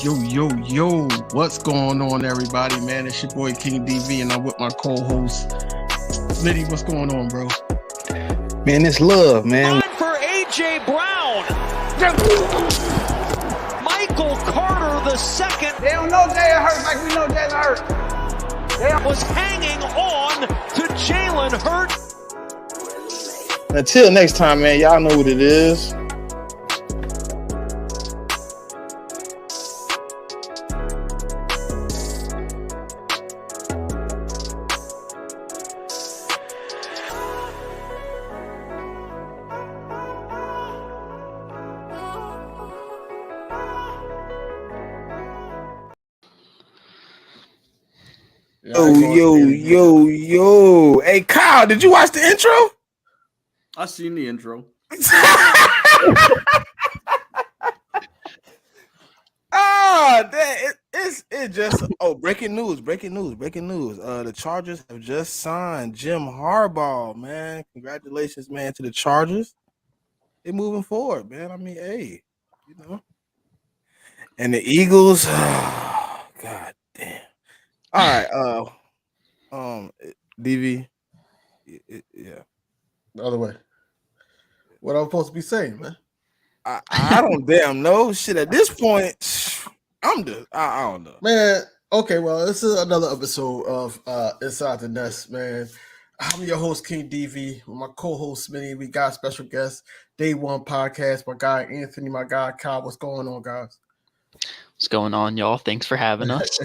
Yo, what's going on, everybody, man? It's your boy King DV, and I'm with my co-host, Smitty. What's going on, bro? Man, it's love, man. Time for A.J. Brown. Michael Carter II. They don't know Jalen Hurts like we know Jalen Hurts. They was hanging on to Jalen Hurts. Until next time, man, y'all know what it is. Yo. Hey, Kyle, did you watch the intro? I seen the intro. It's just breaking news. The Chargers have just signed Jim Harbaugh, man. Congratulations, man, to the Chargers. They're moving forward, man. I mean, hey, you know. And the Eagles, god damn. All right, DV, yeah. The other way. What I'm supposed to be saying, man? I don't damn know. Shit, at this point, I don't know. Man, okay, well, this is another episode of Inside the Nest, man. I'm your host, King DV, with my co-host, Smitty. We got special guests, Day One Podcast, my guy, Anthony, my guy, Kyle. What's going on, guys? What's going on, y'all? Thanks for having us.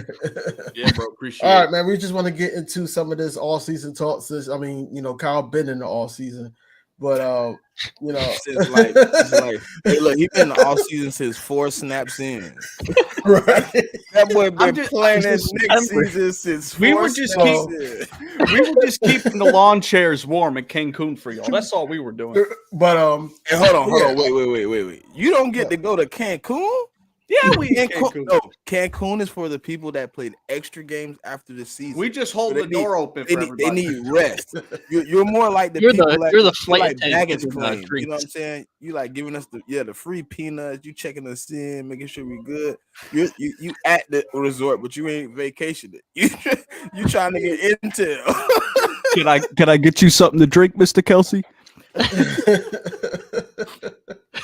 Yeah, bro, appreciate it. All right, man, we just want to get into some of this all-season talk. I mean, Kyle been in the all-season, but, Since like, hey, look, he been in the all-season since 4 snaps in. Right. That boy been playing this next season since we 4 were just keeping the lawn chairs warm in Cancun for y'all. That's all we were doing. But Hey, hold on, wait. You don't get to go to Cancun? Yeah, we in Cancun. No, Cancun is for the people that played extra games after the season. We just hold the door open for everybody. They need rest. You're more like the You're people you're the like flight baggage claim. attendant. You know what I'm saying? You like giving us the free peanuts. You checking us in, making sure we good. You at the resort, but you ain't vacationing. You trying to get intel. Can I get you something to drink, Mr. Kelsey?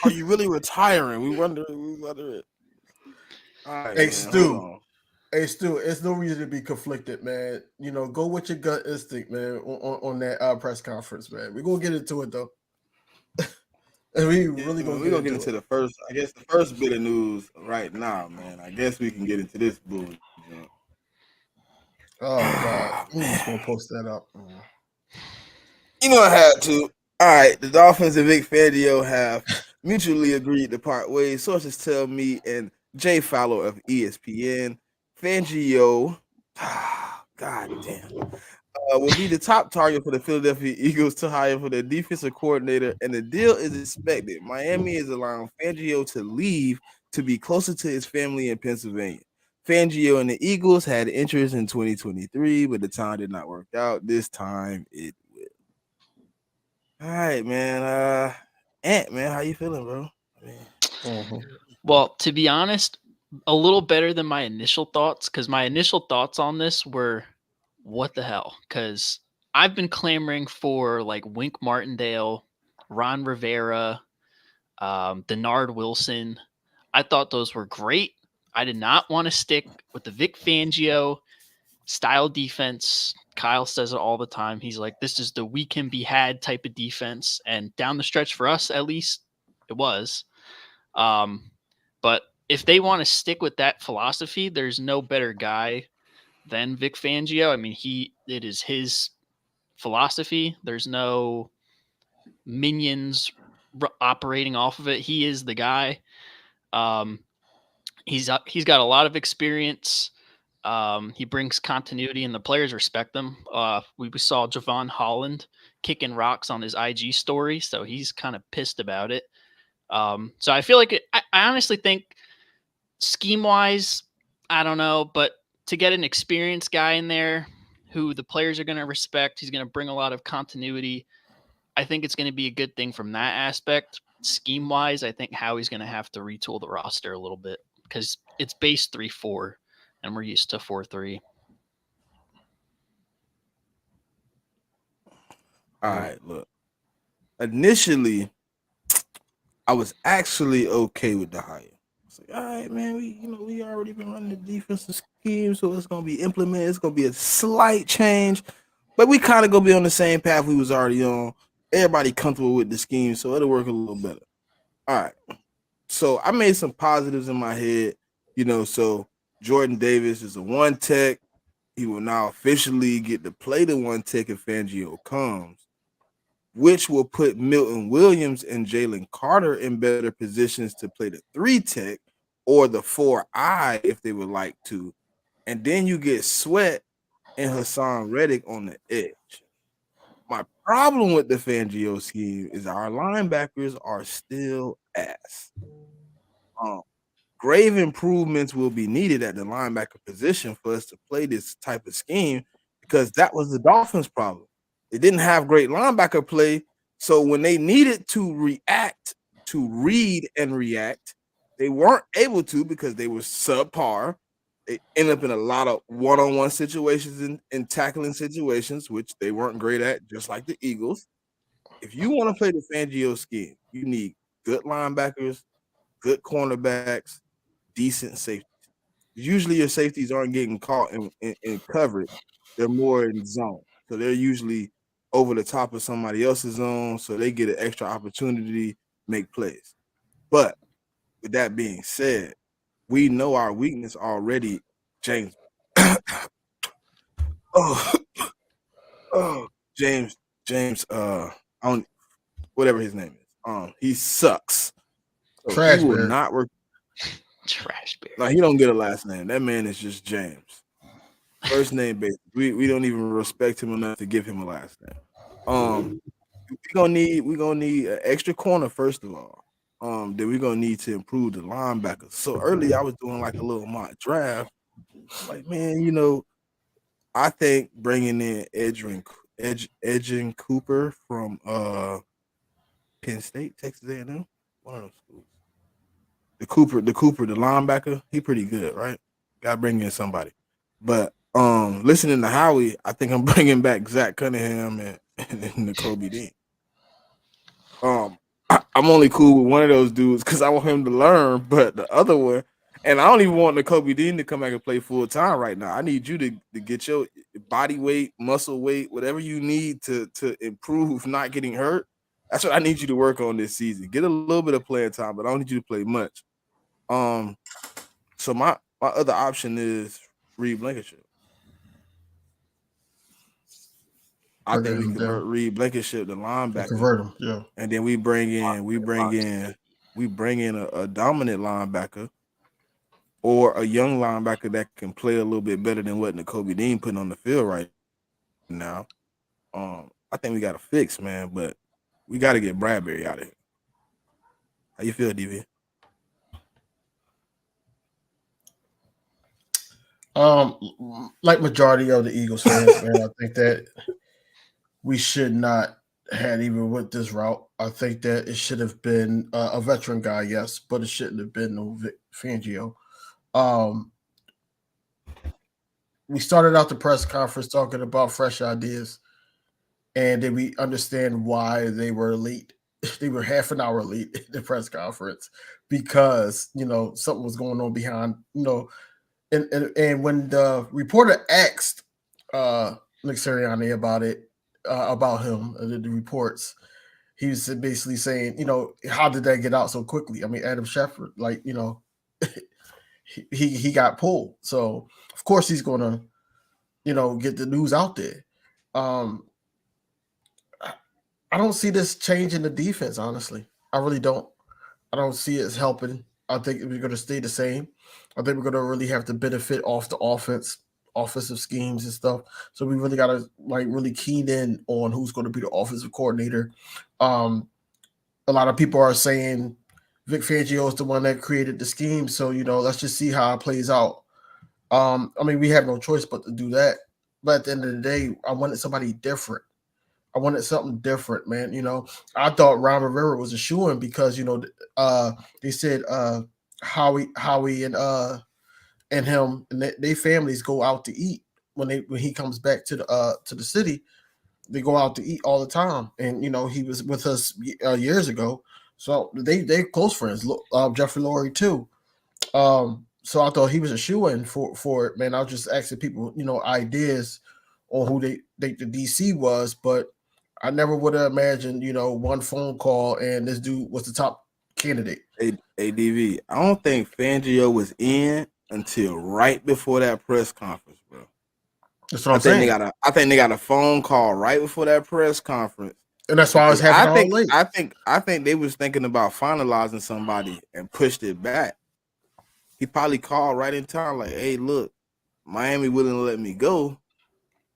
Are you really retiring? We wonder it. Right, Hey, man, Stu, it's no reason to be conflicted, man. Go with your gut instinct, man, on that press conference, man. We're gonna get into it though. And we're gonna get into the first, I guess, the first bit of news right now, man. I guess we can get into this bull. Oh God, I'm just gonna post that up. I had to. All right, the Dolphins and Vic Fangio have mutually agreed to part ways. Sources tell me, and Jay Fowler of ESPN, Fangio, God damn, will be the top target for the Philadelphia Eagles to hire for their defensive coordinator, and the deal is expected. Miami is allowing Fangio to leave to be closer to his family in Pennsylvania. Fangio and the Eagles had interest in 2023, but the time did not work out. This time it will. All right, man. Ant, man, how you feeling, bro? Well, to be honest, a little better than my initial thoughts, because my initial thoughts on this were, what the hell? Because I've been clamoring for like Wink Martindale, Ron Rivera, Denard Wilson. I thought those were great. I did not want to stick with the Vic Fangio style defense. Kyle says it all the time. He's like, this is the we can be had type of defense. And down the stretch for us, at least, it was. But if they want to stick with that philosophy, there's no better guy than Vic Fangio. I mean, it is his philosophy. There's no minions operating off of it. He is the guy. He's got a lot of experience. He brings continuity, and the players respect him. We saw Javon Holland kicking rocks on his IG story, so he's kind of pissed about it. So I feel like I honestly think scheme-wise, I don't know, but to get an experienced guy in there who the players are going to respect, he's going to bring a lot of continuity. I think it's going to be a good thing from that aspect. Scheme-wise, I think Howie's going to have to retool the roster a little bit because it's base 3-4, and we're used to 4-3. All right, look. Initially, I was actually okay with the hire. It's like, all right, man, we already been running the defensive scheme, so it's gonna be implemented. It's gonna be a slight change, but we kind of gonna be on the same path we was already on. Everybody comfortable with the scheme, so it'll work a little better. All right. So I made some positives in my head, so Jordan Davis is a one tech. He will now officially get to play the one tech if Fangio comes, which will put Milton Williams and Jalen Carter in better positions to play the 3 tech or the 4I if they would like to. And then you get Sweat and Hassan Reddick on the edge. My problem with the Fangio scheme is our linebackers are still ass. Grave improvements will be needed at the linebacker position for us to play this type of scheme because that was the Dolphins' problem. They didn't have great linebacker play, so when they needed to react, to read and react, they weren't able to because they were subpar. They ended up in a lot of one-on-one situations and tackling situations, which they weren't great at, just like the Eagles. If you want to play the Fangio scheme, you need good linebackers, good cornerbacks, decent safety. Usually your safeties aren't getting caught in coverage. They're more in zone. So they're usually over the top of somebody else's zone, so they get an extra opportunity to make plays. But with that being said, we know our weakness already, James. James, I don't, whatever his name is. He sucks. So Trash he will bear. not work. Trash bear. Like, he don't get a last name. That man is just James. First name basis. We don't even respect him enough to give him a last name. We're gonna need an extra corner, first of all. Then we're gonna need to improve the linebackers. So early I was doing like a little mock draft. Like, man, I think bringing in Edgin Cooper from Penn State, Texas A&M, one of those schools. The linebacker, he pretty good, right? Got to bring in somebody. But listening to Howie, I think I'm bringing back Zach Cunningham and Nakobe Dean. I'm only cool with one of those dudes because I want him to learn, but the other one, and I don't even want Nakobe Dean to come back and play full time right now. I need you to get your body weight, muscle weight, whatever you need to improve not getting hurt. That's what I need you to work on this season. Get a little bit of playing time, but I don't need you to play much. So my other option is Reed Blankenship. I think we convert Reed Blankenship to linebacker. Convert him, yeah. And then we bring in a dominant linebacker or a young linebacker that can play a little bit better than what Nakobe Dean putting on the field right now. I think we got to fix, man, but we got to get Bradbury out of here. How you feel, DV? Like majority of the Eagles fans, man, I think that we should not have even went this route. I think that it should have been a veteran guy, yes, but it shouldn't have been no Fangio. We started out the press conference talking about fresh ideas, and then we understand why they were late. They were half an hour late in the press conference because something was going on behind. And when the reporter asked Nick Sirianni about it, about him, the reports, he was basically saying, how did that get out so quickly? I mean, Adam Schefter, he got pulled, so of course he's gonna, get the news out there. I don't see this changing the defense, honestly. I really don't. I don't see it as helping. I think we're going to stay the same. I think we're going to really have to benefit off the offensive schemes and stuff. So we really got to really keen in on who's going to be the offensive coordinator. A lot of people are saying Vic Fangio is the one that created the scheme. So, let's just see how it plays out. I mean, we have no choice but to do that. But at the end of the day, I wanted somebody different. I wanted something different, man. I thought Ron Rivera was a shoo-in because, they said Howie and and him and their families go out to eat when he comes back to the city. They go out to eat all the time, and he was with us years ago, so they're close friends. Jeffrey Lurie too. So I thought he was a shoe-in for it, man. I was just asking people, ideas on who they think the DC was, but I never would have imagined, one phone call and this dude was the top candidate. ADV, I don't think Fangio was in until right before that press conference, bro. That's what I'm saying. I think they got a phone call right before that press conference. And that's why I was having all late. I think they was thinking about finalizing somebody and pushed it back. He probably called right in time, like, "Hey, look, Miami willing to let me go.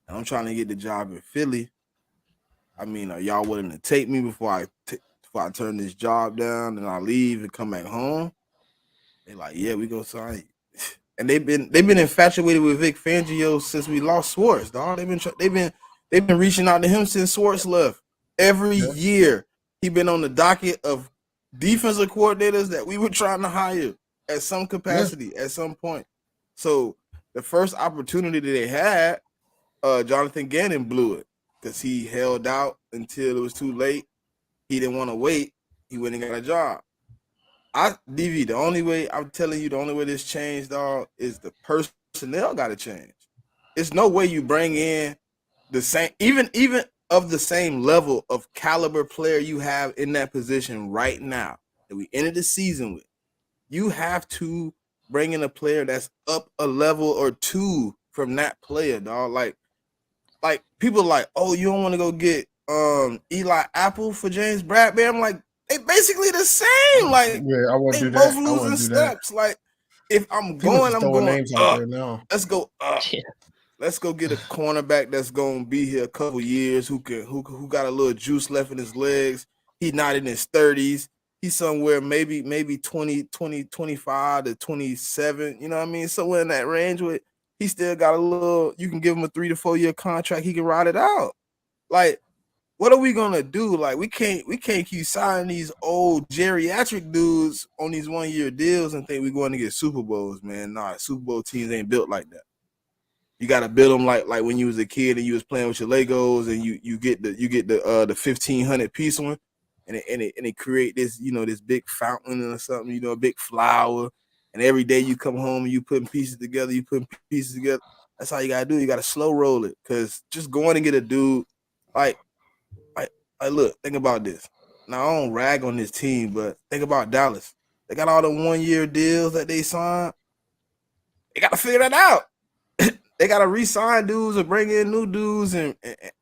I'm trying to get the job in Philly. I mean, are y'all willing to take me before I turn this job down and I leave and come back home?" They like, "Yeah, we go sign you." And they've been infatuated with Vic Fangio since we lost Swartz, dog. They've been reaching out to him since Swartz left. Every year, he been on the docket of defensive coordinators that we were trying to hire at some capacity, at some point. So the first opportunity that they had, Jonathan Gannon blew it because he held out until it was too late. He didn't want to wait. He went and got a job. DV, the only way this changed, dog, is the personnel got to change. It's no way you bring in the same, even of the same level of caliber player you have in that position right now that we ended the season with. You have to bring in a player that's up a level or two from that player, dog. Like people are like, "Oh, you don't want to go get Eli Apple for James Bradbury?" I'm like, they basically the same. Like, I want to do both that. losing steps. Like, if I'm going, names out there now. Let's go up. Yeah. Let's go get a cornerback that's gonna be here a couple years, who got a little juice left in his legs. He's not in his 30s. He's somewhere maybe 20, 25 to 27. You know what I mean? Somewhere in that range where he still got a little. You can give him a 3 to 4 year contract. He can ride it out. Like, what are we gonna do? Like, we can't keep signing these old geriatric dudes on these 1 year deals and think we're going to get Super Bowls, man. Nah, Super Bowl teams ain't built like that. You gotta build them like when you was a kid and you was playing with your Legos and you get the 1,500 piece one, and it create this this big fountain or something, a big flower, and every day you come home and you putting pieces together. That's how you gotta do it. You gotta slow roll it, because just going and get a dude like look, think about this. Now, I don't rag on this team, but think about Dallas. They got all the 1 year deals that they signed. They got to figure that out. They got to re-sign dudes or bring in new dudes and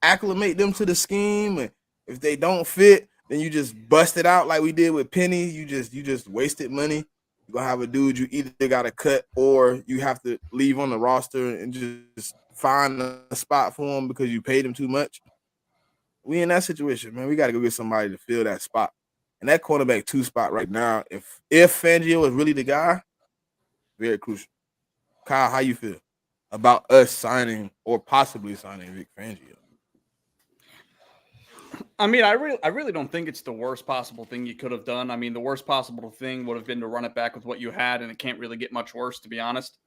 acclimate them to the scheme. And if they don't fit, then you just bust it out like we did with Penny. You just wasted money. You're going to have a dude you either got to cut or you have to leave on the roster and just find a spot for him because you paid him too much. We in that situation, man. We got to go get somebody to fill that spot. And that cornerback 2 spot right now, if Fangio is really the guy, very crucial. Kyle, how you feel about us signing or possibly signing Vic Fangio? I mean, I really don't think it's the worst possible thing you could have done. I mean, the worst possible thing would have been to run it back with what you had, and it can't really get much worse, to be honest.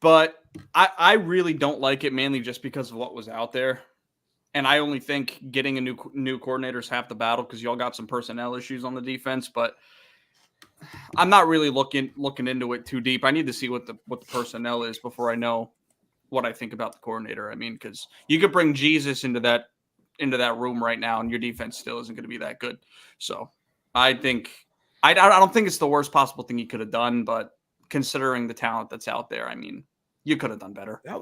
But I really don't like it, mainly just because of what was out there. And I only think getting a new coordinator is half the battle, because y'all got some personnel issues on the defense. But I'm not really looking into it too deep. I need to see what the personnel is before I know what I think about the coordinator. I mean, because you could bring Jesus into that room right now, and your defense still isn't going to be that good. So I think I don't think it's the worst possible thing you could have done, but considering the talent that's out there, I mean, you could have done better. That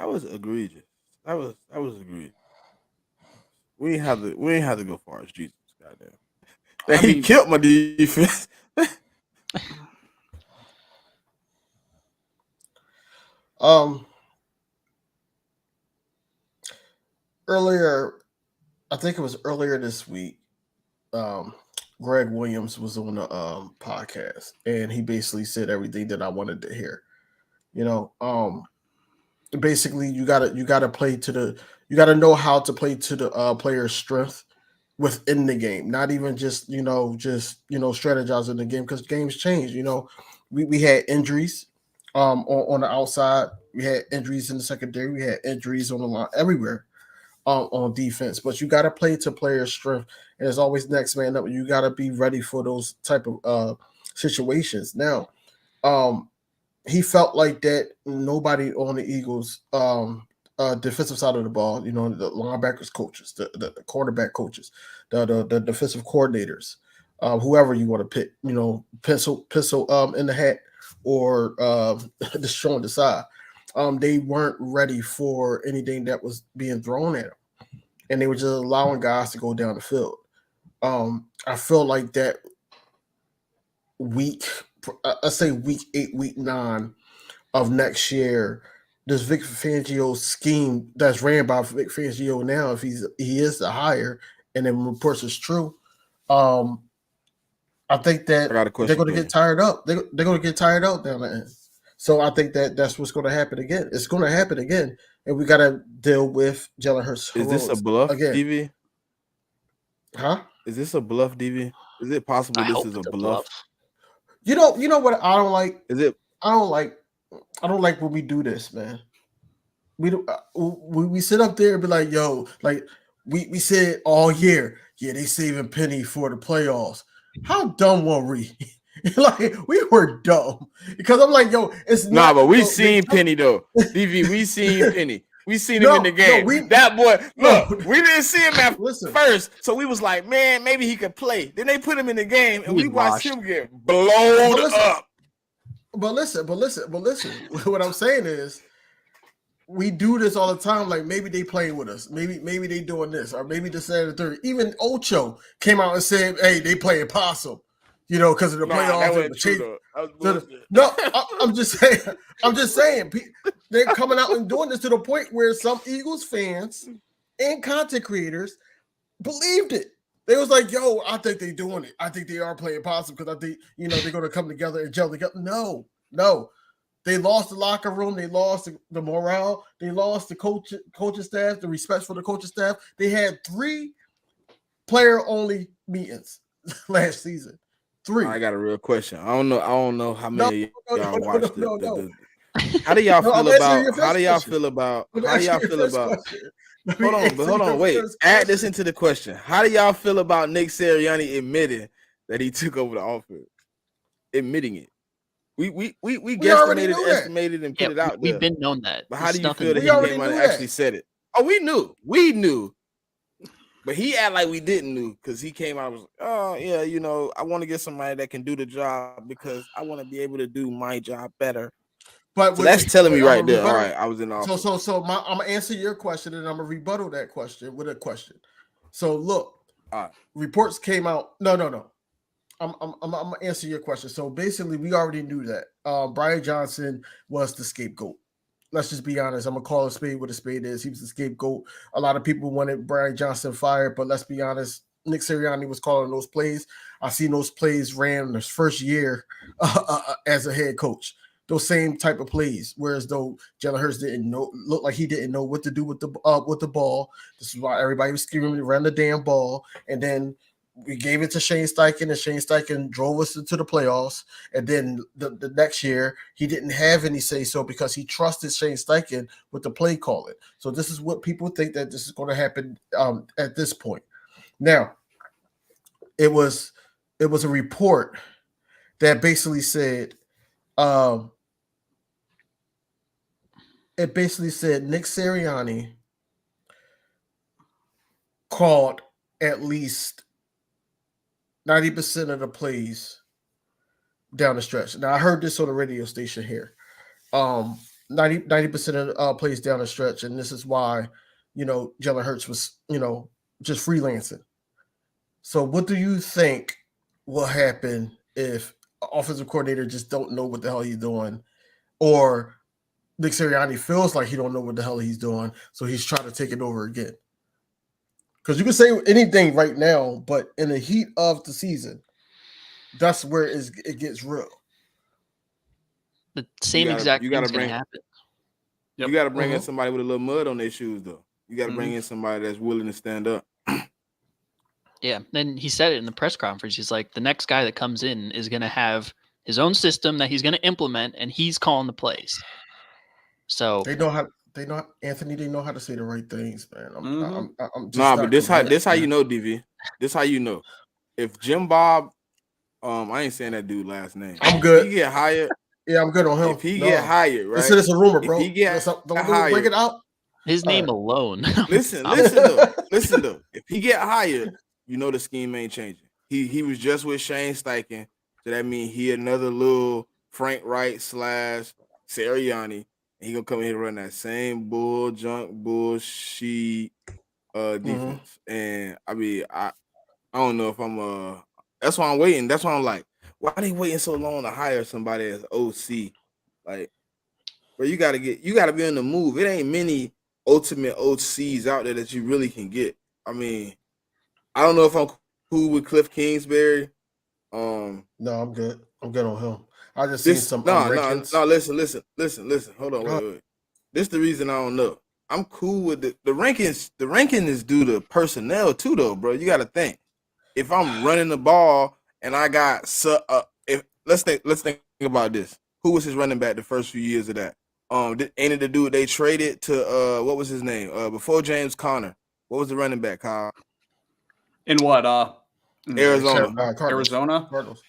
was egregious. That was egregious. We ain't have to go far as Jesus. Goddamn. He killed my defense. Earlier, I think it was earlier this week, Greg Williams was on the podcast, and he basically said everything that I wanted to hear. Basically, you gotta play to you gotta know how to play to the player's strength, within the game, not even just strategizing the game, because games change. We had injuries on the outside, we had injuries in the secondary, we had injuries on the line, everywhere on defense. But you got to play to players' strength, and there's always next man up. You got to be ready for those type of situations. Now, he felt like that nobody on the Eagles defensive side of the ball, the linebackers coaches, the quarterback coaches, the defensive coordinators, whoever you want to pick, pencil in the hat or just showing the side. They weren't ready for anything that was being thrown at them, and they were just allowing guys to go down the field. I feel like that let's say week 8, week 9 of next year, this Vic Fangio scheme that's ran by Vic Fangio now, if he is the hire, and then reports is true, I think that they're going to get tired up. They're going to get tired out down the end. So I think that's what's going to happen again. It's going to happen again, and we got to deal with Jalen Hurts. Is this a bluff, again? DV? Huh? Is this a bluff, DV? Is it possible this is a bluff? You know what I don't like? I don't like when we do this, man. We sit up there and be like, yo, like we said all year, yeah, they saving Penny for the playoffs. How dumb were we? Like, we were dumb, because I'm like, yo, it's not. But we seen Penny though. DV, we seen Penny. We seen him in the game. That boy, look, we didn't see him at first, so we was like, man, maybe he could play. Then they put him in the game, and we watched him get blown up. But listen. What I'm saying is, we do this all the time. Like, maybe they playing with us. Maybe they doing this, or maybe the second and third. Even Ocho came out and said, "Hey, they playing possum," because of the playoffs. No, I'm just saying. I'm just saying. They're coming out and doing this to the point where some Eagles fans and content creators believed it. They was like, "Yo, I think they're doing it. I think they are playing possum, because I think they're going to come together and gel together." No. They lost the locker room. They lost the morale. They lost the coaching staff, the respect for the coaching staff. They had 3 player-only meetings last season. 3. I got a real question. I don't know how many of y'all watched it. How do y'all feel about? Hold on, wait. Add this into the question. How do y'all feel about Nick Sirianni admitting that he took over the offense? Admitting it. We estimated, and put it out there. We've been known that. But how do you feel that he came out and actually said it? Oh, we knew. But he act like we didn't know, because he came out and was like, oh, yeah, I want to get somebody that can do the job, because I want to be able to do my job better. But so that's telling me right there. All right, I was in the office. So I'm gonna answer your question, and I'm gonna rebuttal that question with a question. So look, reports came out. No. I'm gonna answer your question. So basically, we already knew that Brian Johnson was the scapegoat. Let's just be honest. I'm gonna call a spade what a spade is. He was the scapegoat. A lot of people wanted Brian Johnson fired, but let's be honest. Nick Sirianni was calling those plays. I seen those plays ran in his first year as a head coach. Those same type of plays, whereas though Jalen Hurts looked like he didn't know what to do with the ball. This is why everybody was screaming to run the damn ball, and then we gave it to Shane Steichen, and Shane Steichen drove us into the playoffs. And then the next year, he didn't have any say-so, because he trusted Shane Steichen with the play calling. So this is what people think that this is going to happen at this point. Now, it was a report that basically said, Nick Sirianni called at least 90% of the plays down the stretch. Now, I heard this on the radio station here. 90% of the plays down the stretch, and this is why, Jalen Hurts was, just freelancing. So what do you think will happen if offensive coordinator just don't know what the hell he's doing, or Nick Sirianni feels like he don't know what the hell he's doing, so he's trying to take it over again? Because you can say anything right now, but in the heat of the season, that's where it gets real. The same exact thing is going to happen. You got to bring in somebody with a little mud on their shoes, though. You got to bring in somebody that's willing to stand up. Yeah, and he said it in the press conference. He's like, the next guy that comes in is going to have his own system that he's going to implement, and he's calling the plays. So They know how. Anthony. They know how to say the right things, man. I'm just Nah, not but this convinced, how you man. know, DV. This how you know. If Jim Bob, I ain't saying that dude last name. I'm If good. he get hired, Yeah, I'm good on him. if he No. get hired, They said right? it's a rumor, If bro. he get Don't break hired, it out. his All name right. alone. listen though. If he get hired, you know the scheme ain't changing. He was just with Shane Steichen, so that means he another little Frank Wright / Sirianni, and he gonna come in here and run that same bullshit defense. And I mean, I don't know if I'm that's why I'm waiting. That's why I'm like, why they waiting so long to hire somebody as OC? Like, bro, you gotta be on the move. It ain't many ultimate OCs out there that you really can get. I mean, I don't know if I'm cool with Cliff Kingsbury. No, I'm good. I'm good on him. I just seen some rankings. No. Listen. Hold on, wait. This is the reason I don't know. I'm cool with the rankings. The ranking is due to personnel too, though, bro. You got to think. If I'm running the ball and I got if let's think about this. Who was his running back the first few years of that? Ain't it the dude they traded to? What was his name? Before James Conner. What was the running back, Kyle? In what? Arizona. Cardinals.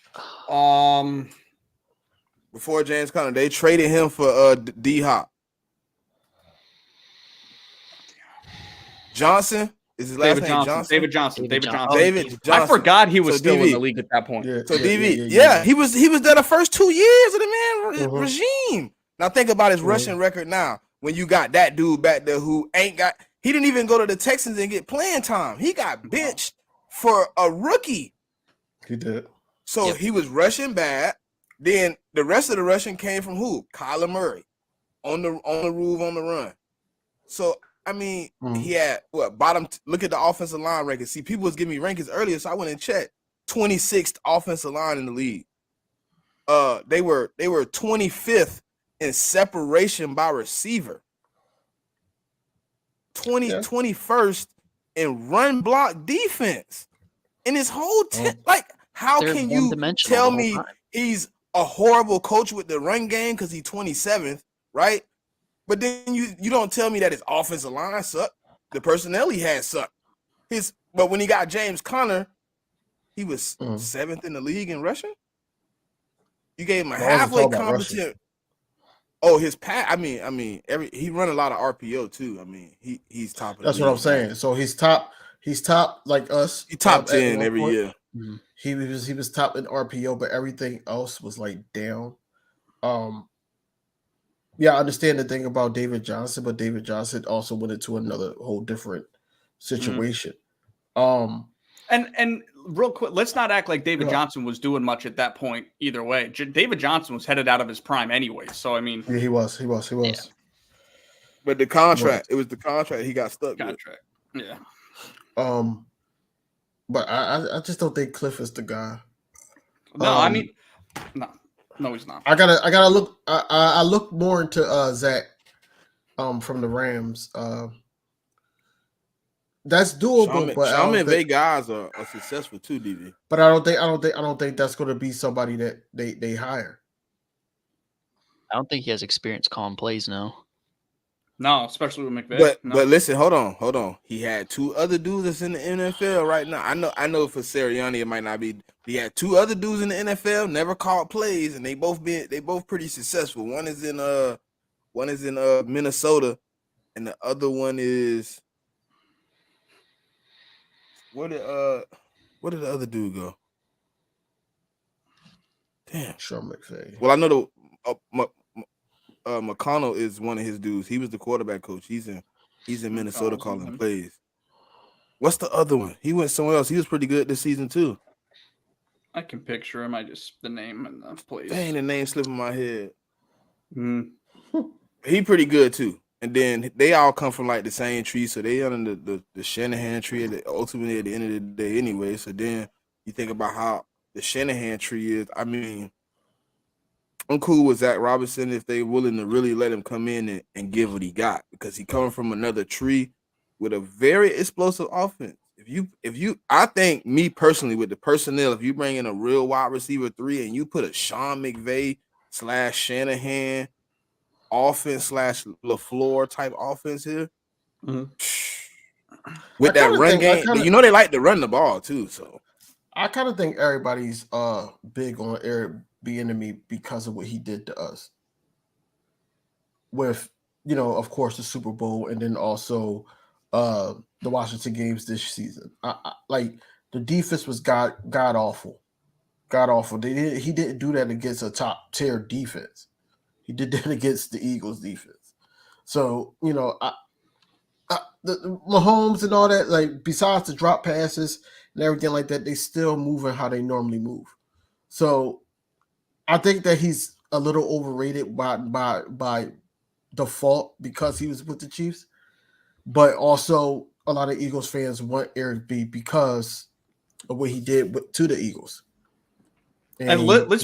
Before James Conner, they traded him for D Hop. Johnson is his last name. Johnson. David Johnson. Johnson. I forgot he was still in the league at that point. DV. He was there the first 2 years of the man regime. Now think about his rushing record now. When you got that dude back there who he didn't even go to the Texans and get playing time. He got benched for a rookie. He did. So he was rushing bad. Then the rest of the rushing came from who? Kyler Murray on the roof on the run. So I mean, he had bottom. Look at the offensive line rankings. See, people was giving me rankings earlier, so I went and checked. 26th offensive line in the league. They were 25th in separation by receiver. 21st in run block defense. In his whole how can you tell me he's a horrible coach with the run game because he's 27th, right? But then you don't tell me that his offensive line sucked. The personnel he had sucked. But when he got James Conner, he was 7th in the league in rushing. You gave him a halfway competent. Oh, his pass. I mean, he run a lot of RPO too. I mean, he's top. That's what I'm saying. So he's top like us. He top 10 every year. Mm-hmm. He was top in RPO, but everything else was like down. Yeah, I understand the thing about David Johnson, but David Johnson also went into another whole different situation. And real quick, let's not act like David Johnson was doing much at that point either way. David Johnson was headed out of his prime anyway. So, I mean. Yeah, he was. Yeah. But the contract, it was the contract he got stuck with. Yeah. But I just don't think Cliff is the guy. No, I mean, no, he's not. I gotta look. I look more into Zach, from the Rams. That's doable, but Sean McVay guys are successful too, DV. But I don't think that's going to be somebody that they hire. I don't think he has experience calling plays now. No, especially with McVay. But listen, hold on. He had 2 other dudes that's in the NFL right now. I know for Sirianni it might not be. He had 2 other dudes in the NFL, never called plays, and they both pretty successful. One is in Minnesota, and the other one is where did the other dude go? Damn, Sean McVay. Well, I know McConnell is one of his dudes. He was the quarterback coach. He's in Minnesota calling plays. What's the other one? He went somewhere else. He was pretty good this season too. I can picture him. The name and the plays. Dang, the name slipping my head. He pretty good too. And then they all come from like the same tree, so they under the Shanahan tree. Ultimately, at the end of the day, anyway. So then you think about how the Shanahan tree is. I mean, I'm cool with Zach Robinson if they willing to really let him come in and give what he got, because he coming from another tree with a very explosive offense. If I think me personally with the personnel, if you bring in a real wide receiver 3 and you put a Sean McVay / Shanahan offense / LaFleur type offense here, with that run game, they like to run the ball too. So I kind of think everybody's big on Eric Bieniemy because of what he did to us. With, of course, the Super Bowl, and then also the Washington games this season. Like the defense was god awful, He didn't do that against a top tier defense. He did that against the Eagles defense. So the Mahomes and all that, like besides the drop passes and everything like that, they still moving how they normally move. So I think that he's a little overrated by default because he was with the Chiefs, but also a lot of Eagles fans want Eric B because of what he did to the Eagles. And let's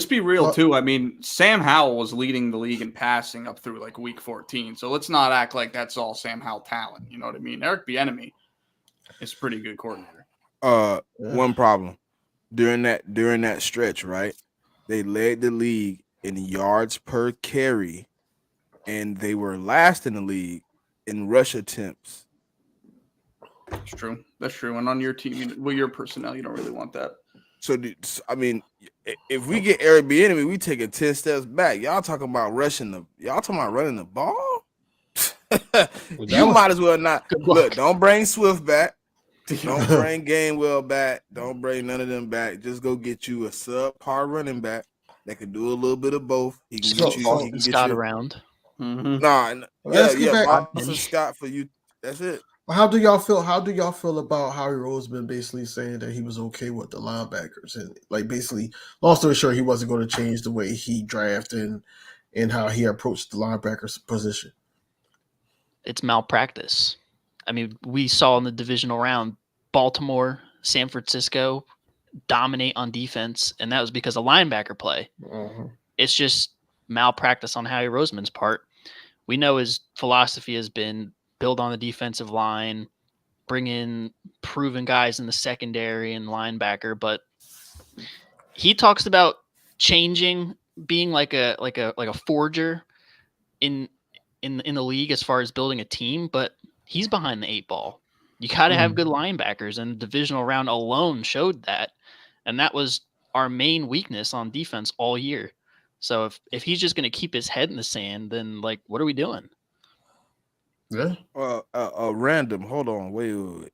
be real too. I mean, Sam Howell was leading the league in passing up through like week 14, so let's not act like that's all Sam Howell talent. You know what I mean? Eric Bieniemy is a pretty good coordinator. One problem during that stretch, right? They led the league in yards per carry. And they were last in the league in rush attempts. That's true. And on your team, with your personnel, you don't really want that. So, I mean, if we get Eric Bieniemy, we taking 10 steps back. Y'all talking about running the ball? You might as well not. Look, don't bring Swift back. Don't bring Gainwell back. Don't bring none of them back. Just go get you a subpar running back that can do a little bit of both. He can get you. He can get Scott you around. Boston Scott for you. That's it. How do y'all feel? How do y'all feel about Howie Roseman basically saying that he was okay with the linebackers and like basically, long story short, he wasn't going to change the way he drafted and how he approached the linebackers position? It's malpractice. I mean, we saw in the divisional round, Baltimore, San Francisco dominate on defense, and that was because of linebacker play. Mm-hmm. It's just malpractice on Howie Roseman's part. We know his philosophy has been build on the defensive line, bring in proven guys in the secondary and linebacker, but he talks about changing, being like a forger in the league as far as building a team, but he's behind the 8 ball. You got to have good linebackers, and the divisional round alone showed that, and that was our main weakness on defense all year. So if he's just going to keep his head in the sand, then like, what are we doing? Yeah. Random. Hold on. Wait.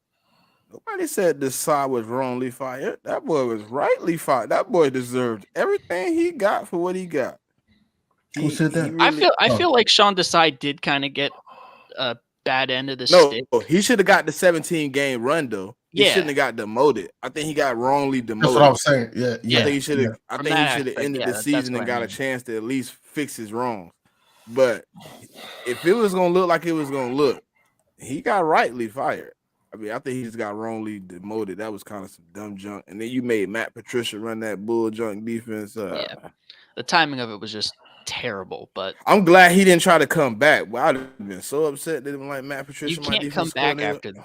Nobody said this side was wrongly fired. That boy was rightly fired. That boy deserved everything he got for what he got. Who said that? I feel like Sean Desai did kind of get a bad end of the stick. No, he should have got the 17-game run though. He shouldn't have got demoted. I think he got wrongly demoted. That's what I'm saying. Yeah. I think he should have. I think he should have ended the season and got a chance to at least fix his wrongs. But if it was gonna look like it was gonna look, he got rightly fired. I mean, I think he just got wrongly demoted. That was kind of some dumb junk. And then you made Matt Patricia run that bull junk defense. The timing of it was just terrible. But I'm glad he didn't try to come back. Well, I'd have been so upset that like Matt Patricia. You can't come back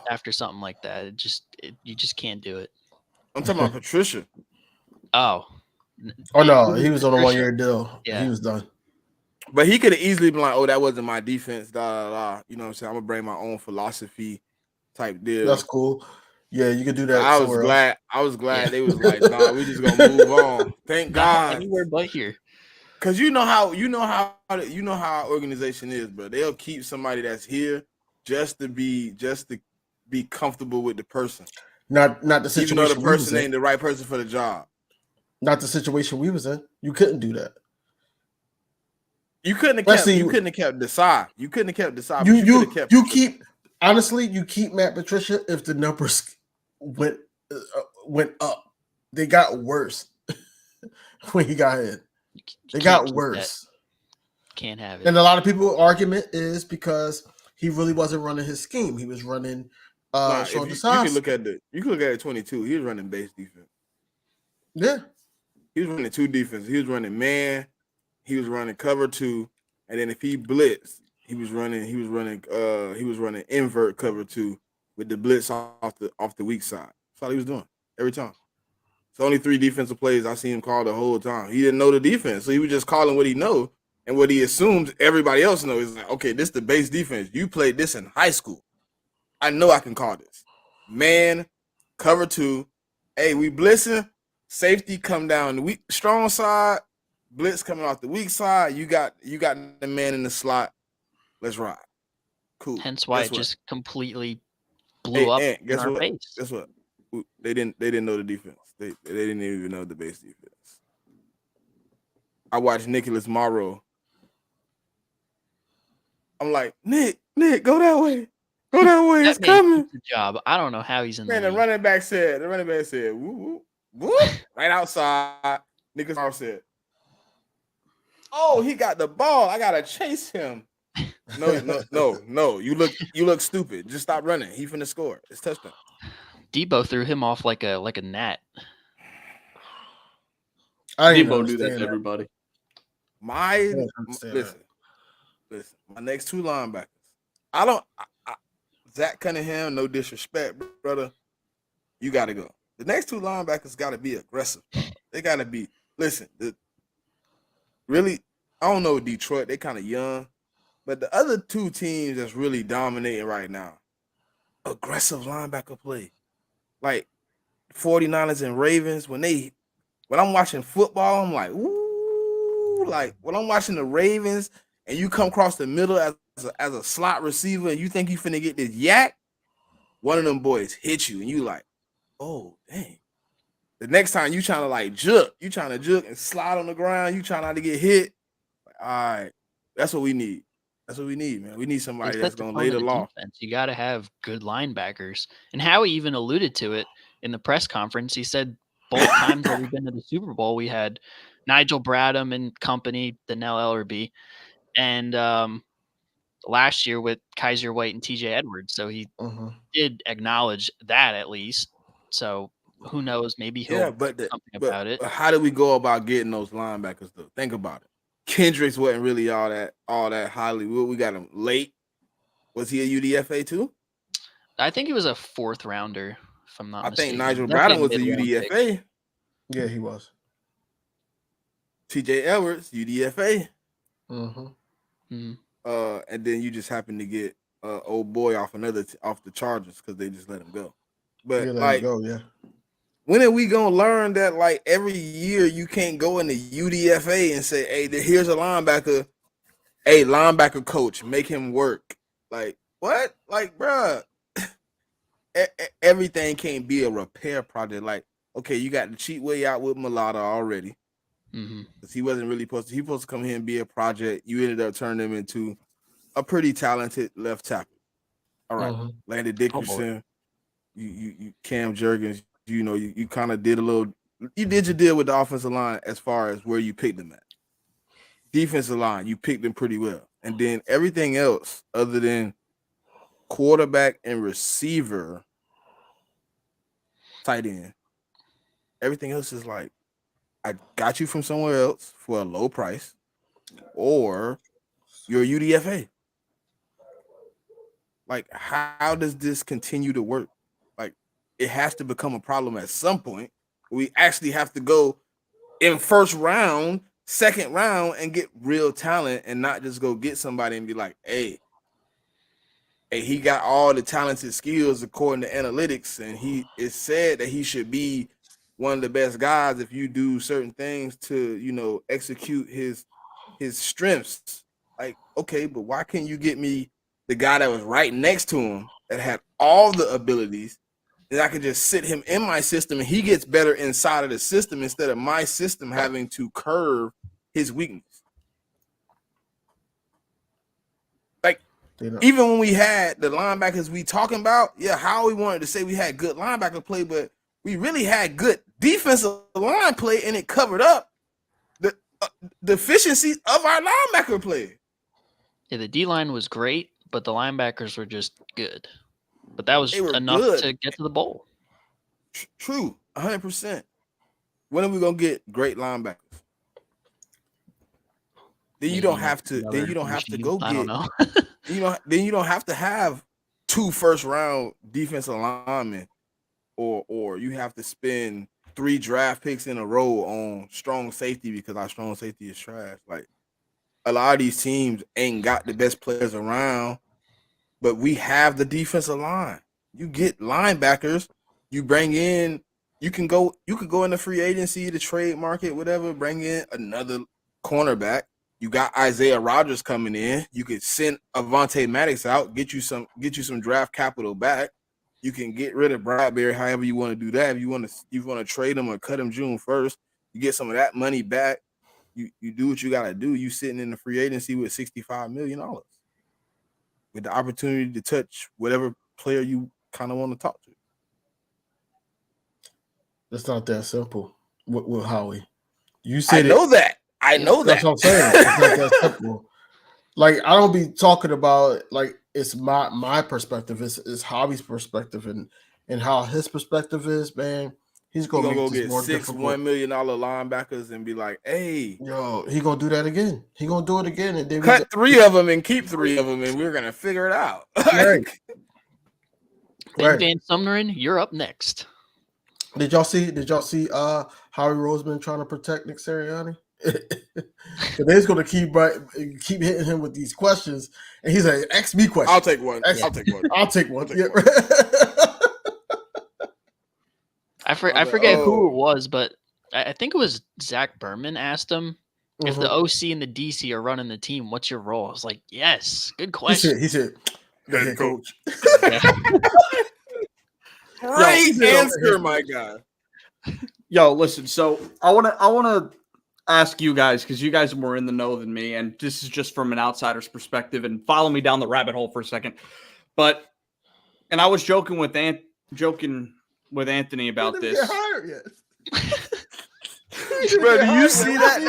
after something like that. You just can't do it. I'm talking about Patricia. Oh no, he was on a 1-year deal. Yeah, he was done. But he could have easily been like, "Oh, that wasn't my defense." You know what I'm saying? I'm gonna bring my own philosophy type deal. That's cool. Yeah, you could do that. I was glad they was like, "Nah, we just gonna move on." Thank God. Anywhere but here. Because you know how our organization is, bro. They'll keep somebody that's here just to be comfortable with the person. Not the situation. Even though the person ain't the right person for the job. Not the situation we was in. You couldn't do that. You couldn't have kept Desai. You couldn't have kept Desai. You keep Matt Patricia if the numbers went up. They got worse when he got in. They got worse. Can't have it. And a lot of people's argument is because he really wasn't running his scheme. He was running Sean Desai. You can look at it 22. He was running base defense. Yeah. He was running 2 defenses. He was running man. He was running cover 2, and then if he blitzed, he was running invert cover 2, with the blitz off the weak side. That's all he was doing every time. It's only 3 defensive plays I seen him call the whole time. He didn't know the defense, so he was just calling what he know and what he assumes everybody else knows. He's like, okay, this is the base defense. You played this in high school. I know I can call this. Man, cover 2. Hey, we blitzing. Safety come down the weak strong side. Blitz coming off the weak side. You got the man in the slot. Let's ride. Cool. Hence why Guess it what? just completely blew up Ant, in our face. Guess what? They didn't know the defense. They didn't even know the base defense. I watched Nicholas Morrow. I'm like, Nick, go that way. Go that way. It's That man coming. keeps the job. I don't know how he's in Man, the the league. running back said, whoop, whoop, whoop, right outside. Nicholas Morrow said, oh, he got the ball. I gotta chase him. No. You look stupid. Just stop running. He finna score. It's touchdown. Debo threw him off like a gnat. I didn't Debo do that understand to everybody. Listen. My next 2 linebackers. Zach Cunningham, no disrespect, brother. You got to go. The next 2 linebackers got to be aggressive. They got to be. Listen, really, I don't know Detroit. They kind of young. But the other 2 teams that's really dominating right now, aggressive linebacker play. Like 49ers and Ravens, when I'm watching football, I'm like, ooh, like when I'm watching the Ravens and you come across the middle as a slot receiver and you think you finna get this yak, one of them boys hit you and you like, oh, dang. The next time you trying to like juke, and slide on the ground, you trying not to get hit. Like, all right, that's what we need. That's what we need, man. We need somebody that's going to lay the law. Defense. You got to have good linebackers. And Howie even alluded to it in the press conference. He said both times that we've been to the Super Bowl, we had Nigel Bradham and company, the Nell Ellerby, and last year with Kaiser White and TJ Edwards. So he did acknowledge that at least. So who knows? Maybe he'll do something about it. But how do we go about getting those linebackers, though? Think about it. Kendricks wasn't really all that highly. We got him late. Was he a UDFA too? I think he was a 4th rounder, if I'm not mistaken. I think Nigel Bradham was a UDFA. Pick. Yeah, he was. TJ Edwards, UDFA. Mm-hmm. And then you just happen to get old boy off the Chargers because they just let him go. But when are we gonna learn that like every year you can't go into UDFA and say, hey, here's a linebacker, hey, linebacker coach, make him work? Like what? Like, bruh, everything can't be a repair project. Like, okay, you got the cheat way out with Mulata already. Because he wasn't really supposed to come here and be a project. You ended up turning him into a pretty talented left tackle. All right. Landon Dickerson, you Cam Jurgens, you kind of did you did your deal with the offensive line as far as where you picked them at. Defensive line, you picked them pretty well. And then everything else other than quarterback and receiver, tight end, everything else is like, I got you from somewhere else for a low price, or you're a UDFA. Like, how does this continue to work? Like, it has to become a problem at some point. We actually have to go in first round, second round, and get real talent and not just go get somebody and be like, hey, he got all the talented skills according to analytics, and it's said that he should be one of the best guys if you do certain things to, execute his strengths. Like, okay, but why can't you get me the guy that was right next to him that had all the abilities, and I could just sit him in my system and he gets better inside of the system instead of my system having to curve his weakness? Like, even when we had the linebackers we talking about, how we wanted to say we had good linebacker play, but we really had good defensive line play, and it covered up the deficiencies of our linebacker play. Yeah, the D-line was great, but the linebackers were just good. But that was enough to get to the bowl. True, 100%. When are we gonna get great linebackers? Then you don't have to. Then you don't have to go get. I don't know. Then you don't have to have 2 first-round defensive linemen, or you have to spend 3 draft picks in a row on strong safety because our strong safety is trash. Like, a lot of these teams ain't got the best players around, but we have the defensive line. You get linebackers, you bring in, you can go in the free agency, the trade market, whatever, bring in another cornerback. You got Isaiah Rodgers coming in. You could send Avonte Maddox out, get you some draft capital back. You can get rid of Bradbury, however you want to do that. If you want to trade him or cut him June 1st, you get some of that money back. You do what you gotta do. You sitting in the free agency with $65 million with the opportunity to touch whatever player you kind of want to talk to. It's not that simple with Howie. You said I know that. That's what I'm saying. It's not that simple. Like, I don't be talking about like it's my perspective. It's Howie's perspective and how his perspective is, man. He's gonna go make this get more 6 difficult. $1 million linebackers and be like, hey, Yo, he gonna do that again. He gonna do it again, and then cut 3 of them and keep 3 of them, and we're gonna figure it out. Right. Ben Van Sumneren, you're up next. Did y'all see Howie Roseman trying to protect Nick Sirianni? They're just gonna keep hitting him with these questions, and he's like, "Ask me questions." I'll take one. I'll take one. Yeah. I forget who it was, but I think it was Zach Berman asked him if the OC and the DC are running the team, what's your role? I was like, yes, good question. He said, head coach. Great answer, my guy. Yo, listen. So I wanna ask you guys, because you guys are more in the know than me, and this is just from an outsider's perspective. And follow me down the rabbit hole for a second. And I was joking with Anthony about this. Get hired yet. Bro, do you see that?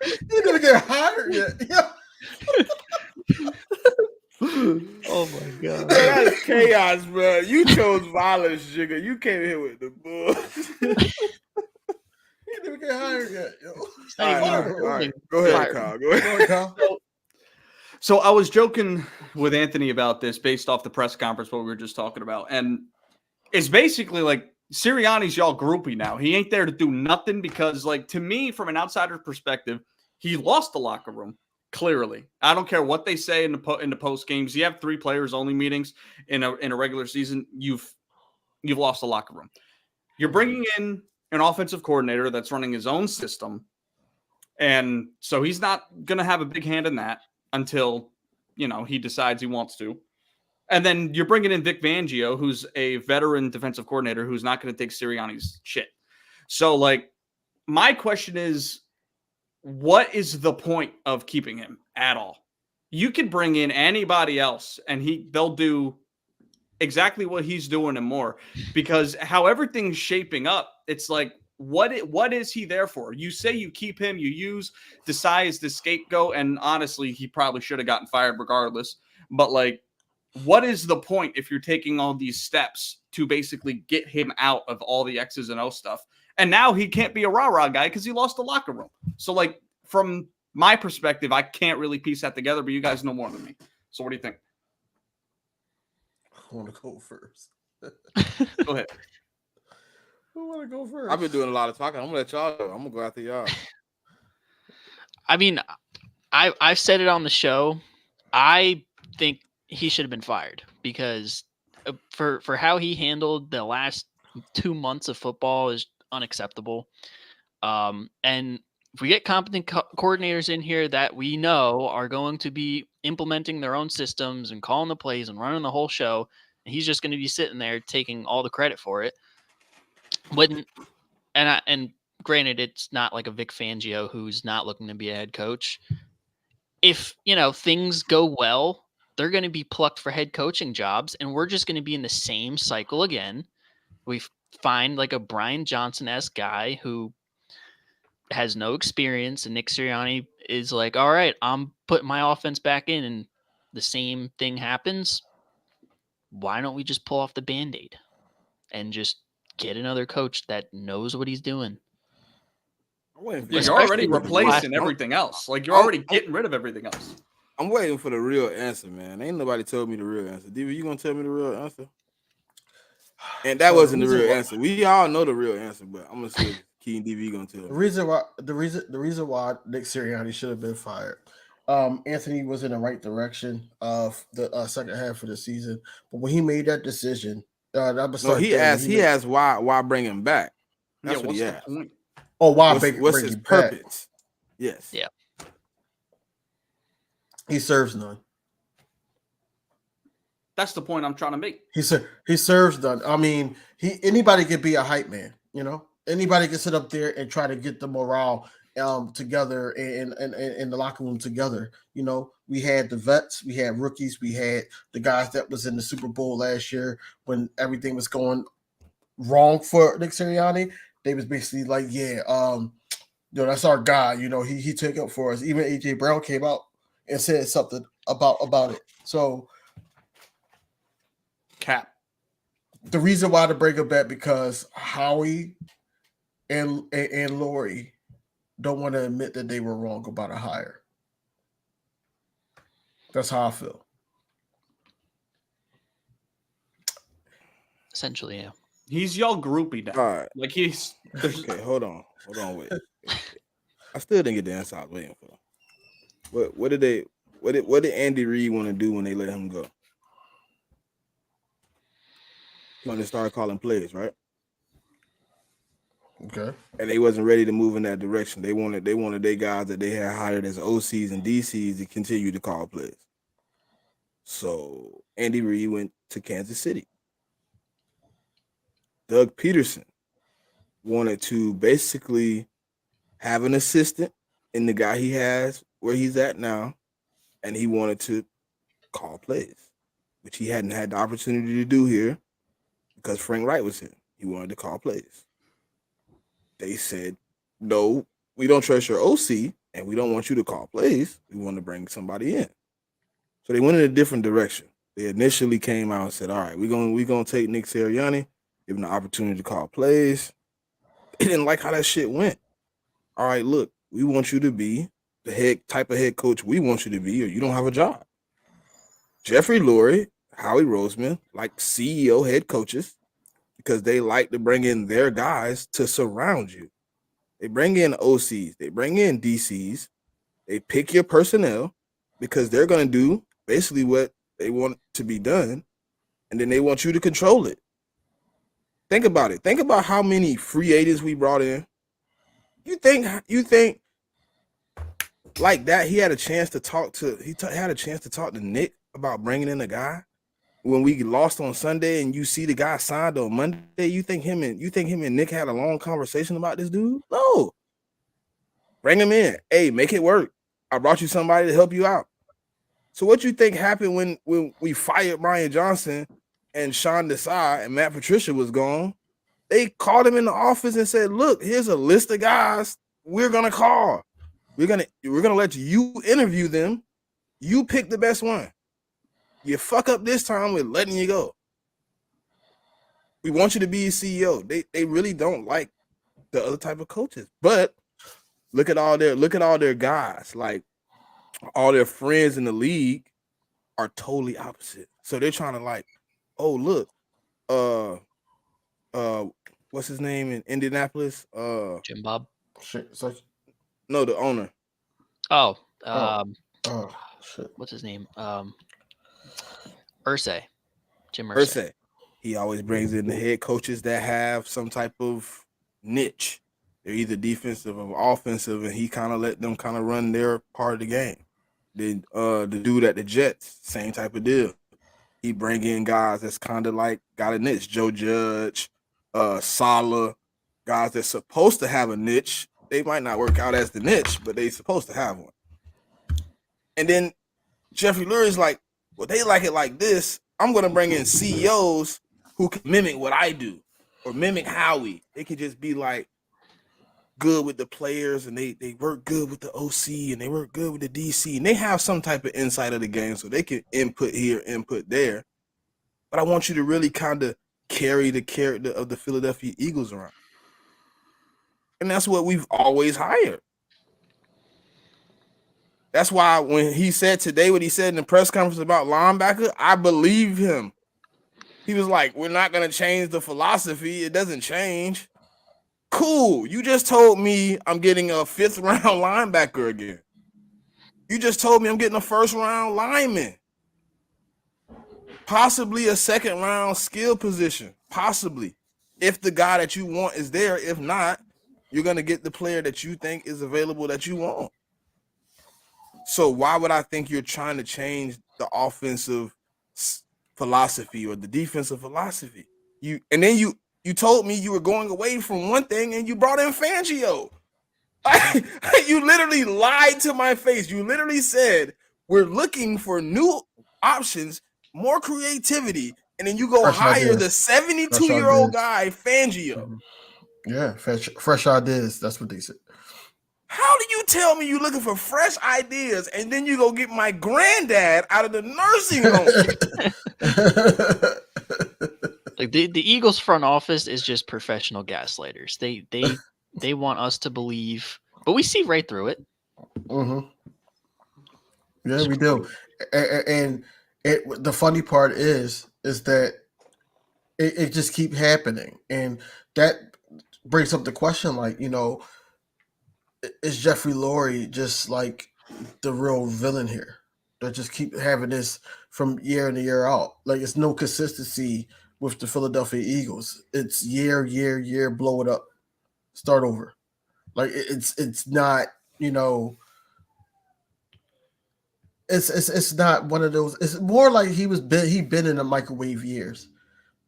He didn't get hired yet. Yeah. Oh my god, that's chaos, bro. You chose violence, Jigga. You came here with the bull. He didn't get hired yet, yo. All right. Go ahead, Kyle. So I was joking with Anthony about this based off the press conference, what we were just talking about. And it's basically like Sirianni's y'all groupie now. He ain't there to do nothing because, like, to me, from an outsider's perspective, he lost the locker room. Clearly, I don't care what they say in the post games. You have 3 players only meetings in a regular season. You've lost the locker room. You're bringing in an offensive coordinator that's running his own system, and so he's not going to have a big hand in that until he decides he wants to. And then you're bringing in Vic Fangio, who's a veteran defensive coordinator who's not going to take Sirianni's shit. So, like, my question is, what is the point of keeping him at all? You could bring in anybody else and they'll do exactly what he's doing and more, because how everything's shaping up, it's like, what is he there for? You say you keep him, you use Desai as the scapegoat, and honestly, he probably should have gotten fired regardless. But, like, what is the point if you're taking all these steps to basically get him out of all the X's and O stuff? And now he can't be a rah-rah guy because he lost the locker room. So, like, from my perspective, I can't really piece that together, but you guys know more than me. So what do you think? I want to go first. Go ahead. Who want to go first? I've been doing a lot of talking. I'm going to let y'all go. I'm going to go after y'all. I mean, I've said it on the show. I think he should have been fired because for how he handled the last 2 months of football is unacceptable. And if we get competent coordinators in here that we know are going to be implementing their own systems and calling the plays and running the whole show, and he's just going to be sitting there taking all the credit for it. And granted, it's not like a Vic Fangio who's not looking to be a head coach. If things go well, they're going to be plucked for head coaching jobs, and we're just going to be in the same cycle again. We find like a Brian Johnson-esque guy who has no experience, and Nick Sirianni is like, all right, I'm putting my offense back in, and the same thing happens. Why don't we just pull off the Band-Aid and just get another coach that knows what he's doing? You're already replacing everything else. Like, you're already getting rid of everything else. I'm waiting for the real answer, man. Ain't nobody told me the real answer. DV, you gonna tell me the real answer? And that So wasn't the real answer. We all know the real answer, but I'm gonna see if King DV gonna tell me. The reason why Nick Sirianni should have been fired. Anthony was in the right direction of the second half of the season, but when he made that decision, No, he asked why bring him back. That's what he asked. Point? Oh, why What's his purpose? Yes. Yeah. He serves none. That's the point I'm trying to make. He serves none. I mean, anybody could be a hype man, you know. Anybody can sit up there and try to get the morale together and in the locker room together. You know, we had the vets, we had rookies, we had the guys that was in the Super Bowl last year when everything was going wrong for Nick Sirianni. They was basically like, that's our guy. You know, he took up for us. Even AJ Brown came out and said something about it. So Cap. the reason why to bring him back because Howie and Lori don't want to admit that they were wrong about a hire. That's how I feel. Essentially, yeah. He's y'all groupie now. All right. Like he's Okay, hold on, wait. I still didn't get the answer I was waiting for. What did Andy Reid want to do when they let him go? He wanted to start calling plays, right? Okay. And they wasn't ready to move in that direction. They wanted their guys that they had hired as OCs and DCs to continue to call plays. So Andy Reid went to Kansas City. Doug Peterson wanted to basically have an assistant in the guy he has where he's at now, and he wanted to call plays, which he hadn't had the opportunity to do here because Frank Wright was here. He wanted to call plays. They said, no, we don't trust your OC, and we don't want you to call plays. We want to bring somebody in. So they went in a different direction. They initially came out and said, all right, we're gonna take Nick Sirianni, give him the opportunity to call plays. They didn't like how that shit went. All right, look, we want you to be the type of head coach we want you to be, or you don't have a job. Jeffrey Lurie, Howie Roseman, like CEO head coaches, because they like to bring in their guys to surround you. They bring in OCs, they bring in DCs, they pick your personnel because they're going to do basically what they want to be done, and then they want you to control it. Think about it. Think about how many free agents we brought in. You think like that he had a chance to talk to Nick about bringing in a guy when we lost on Sunday and you see the guy signed on Monday? You think him and Nick had a long conversation about this dude? No. Bring him in. Hey, make it work. I brought you somebody to help you out. So what you think happened when we fired Brian Johnson and Sean Desai and Matt Patricia was gone? They called him in the office and said, look, here's a list of guys we're gonna call. We're gonna let you interview them. You pick the best one. You fuck up this time, we're letting you go. We want you to be a CEO. They really don't like the other type of coaches. But look at all their guys. Like all their friends in the league are totally opposite. So they're trying to like, oh look, what's his name in Indianapolis? Jim Bob. No, the owner. Shit. What's his name? Irsay. Jim Irsay. Irsay. He always brings in the head coaches that have some type of niche. They're either defensive or offensive, and he kind of let them kind of run their part of the game. Then the dude at the Jets, same type of deal. He bring in guys that's kind of like got a niche. Joe Judge, Saleh, guys that's supposed to have a niche. They might not work out as the niche, but they supposed to have one. And then Jeffrey Lurie's like, well, they like it like this. I'm going to bring in CEOs who can mimic what I do or mimic Howie. They can just be like good with the players, and they work good with the OC, and they work good with the DC, and they have some type of insight of the game so they can input here, input there. But I want you to really kind of carry the character of the Philadelphia Eagles around. And that's what we've always hired. That's why when he said today what he said in the press conference about linebacker, I believe him. He was like, we're not going to change the philosophy. It doesn't change. Cool. You just told me I'm getting a 5th round linebacker again. You just told me I'm getting a 1st round lineman. Possibly a 2nd round skill position. Possibly. If the guy that you want is there. If not, you're going to get the player that you think is available that you want. So why would I think you're trying to change the offensive philosophy or the defensive philosophy? You told me you were going away from one thing and you brought in Fangio. You literally lied to my face. You literally said we're looking for new options, more creativity, and then you go hire the 72-year-old guy Fangio. Yeah, fresh ideas. That's what they said. How do you tell me you're looking for fresh ideas and then you go get my granddad out of the nursing home? Like the Eagles front office is just professional gaslighters. They want us to believe, but we see right through it. Mm-hmm. Yeah, we do. And the funny part is that it just keep happening, and that brings up the question, like, you know, is Jeffrey Lurie just like the real villain here? That just keep having this from year in and year out. Like, it's no consistency with the Philadelphia Eagles. It's year, blow it up, start over. Like, it's not, you know, it's not one of those. It's more like he been in the microwave years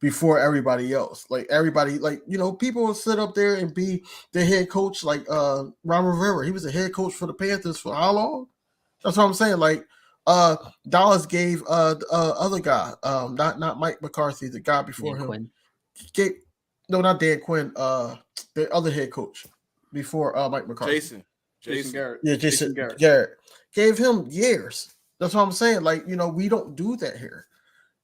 before everybody else. Like, everybody, like, you know, people will sit up there and be the head coach, like Ron Rivera. He was a head coach for the Panthers for how long? That's what I'm saying. Like, Dallas gave the other guy, not Mike McCarthy, the guy before Dan him. Quinn. No, not Dan Quinn. The other head coach before Mike McCarthy. Jason Garrett. Yeah, Jason Garrett gave him years. That's what I'm saying. Like, you know, we don't do that here.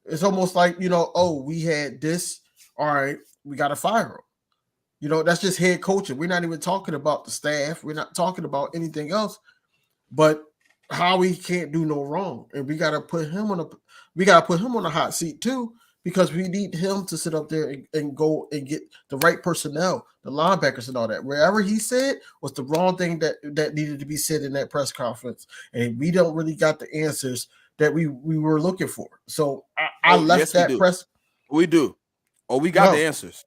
It's almost like, you know, oh, we had this. All right, we got to fire him. You know, that's just head coaching. We're not even talking about the staff. We're not talking about anything else. But Howie can't do no wrong, and we got to put him on a hot seat too, because we need him to sit up there and go and get the right personnel, the linebackers and all that. Wherever he said was the wrong thing that needed to be said in that press conference, and we don't really got the answers that we were looking for. So I left that press. We do. Oh, we got the answers.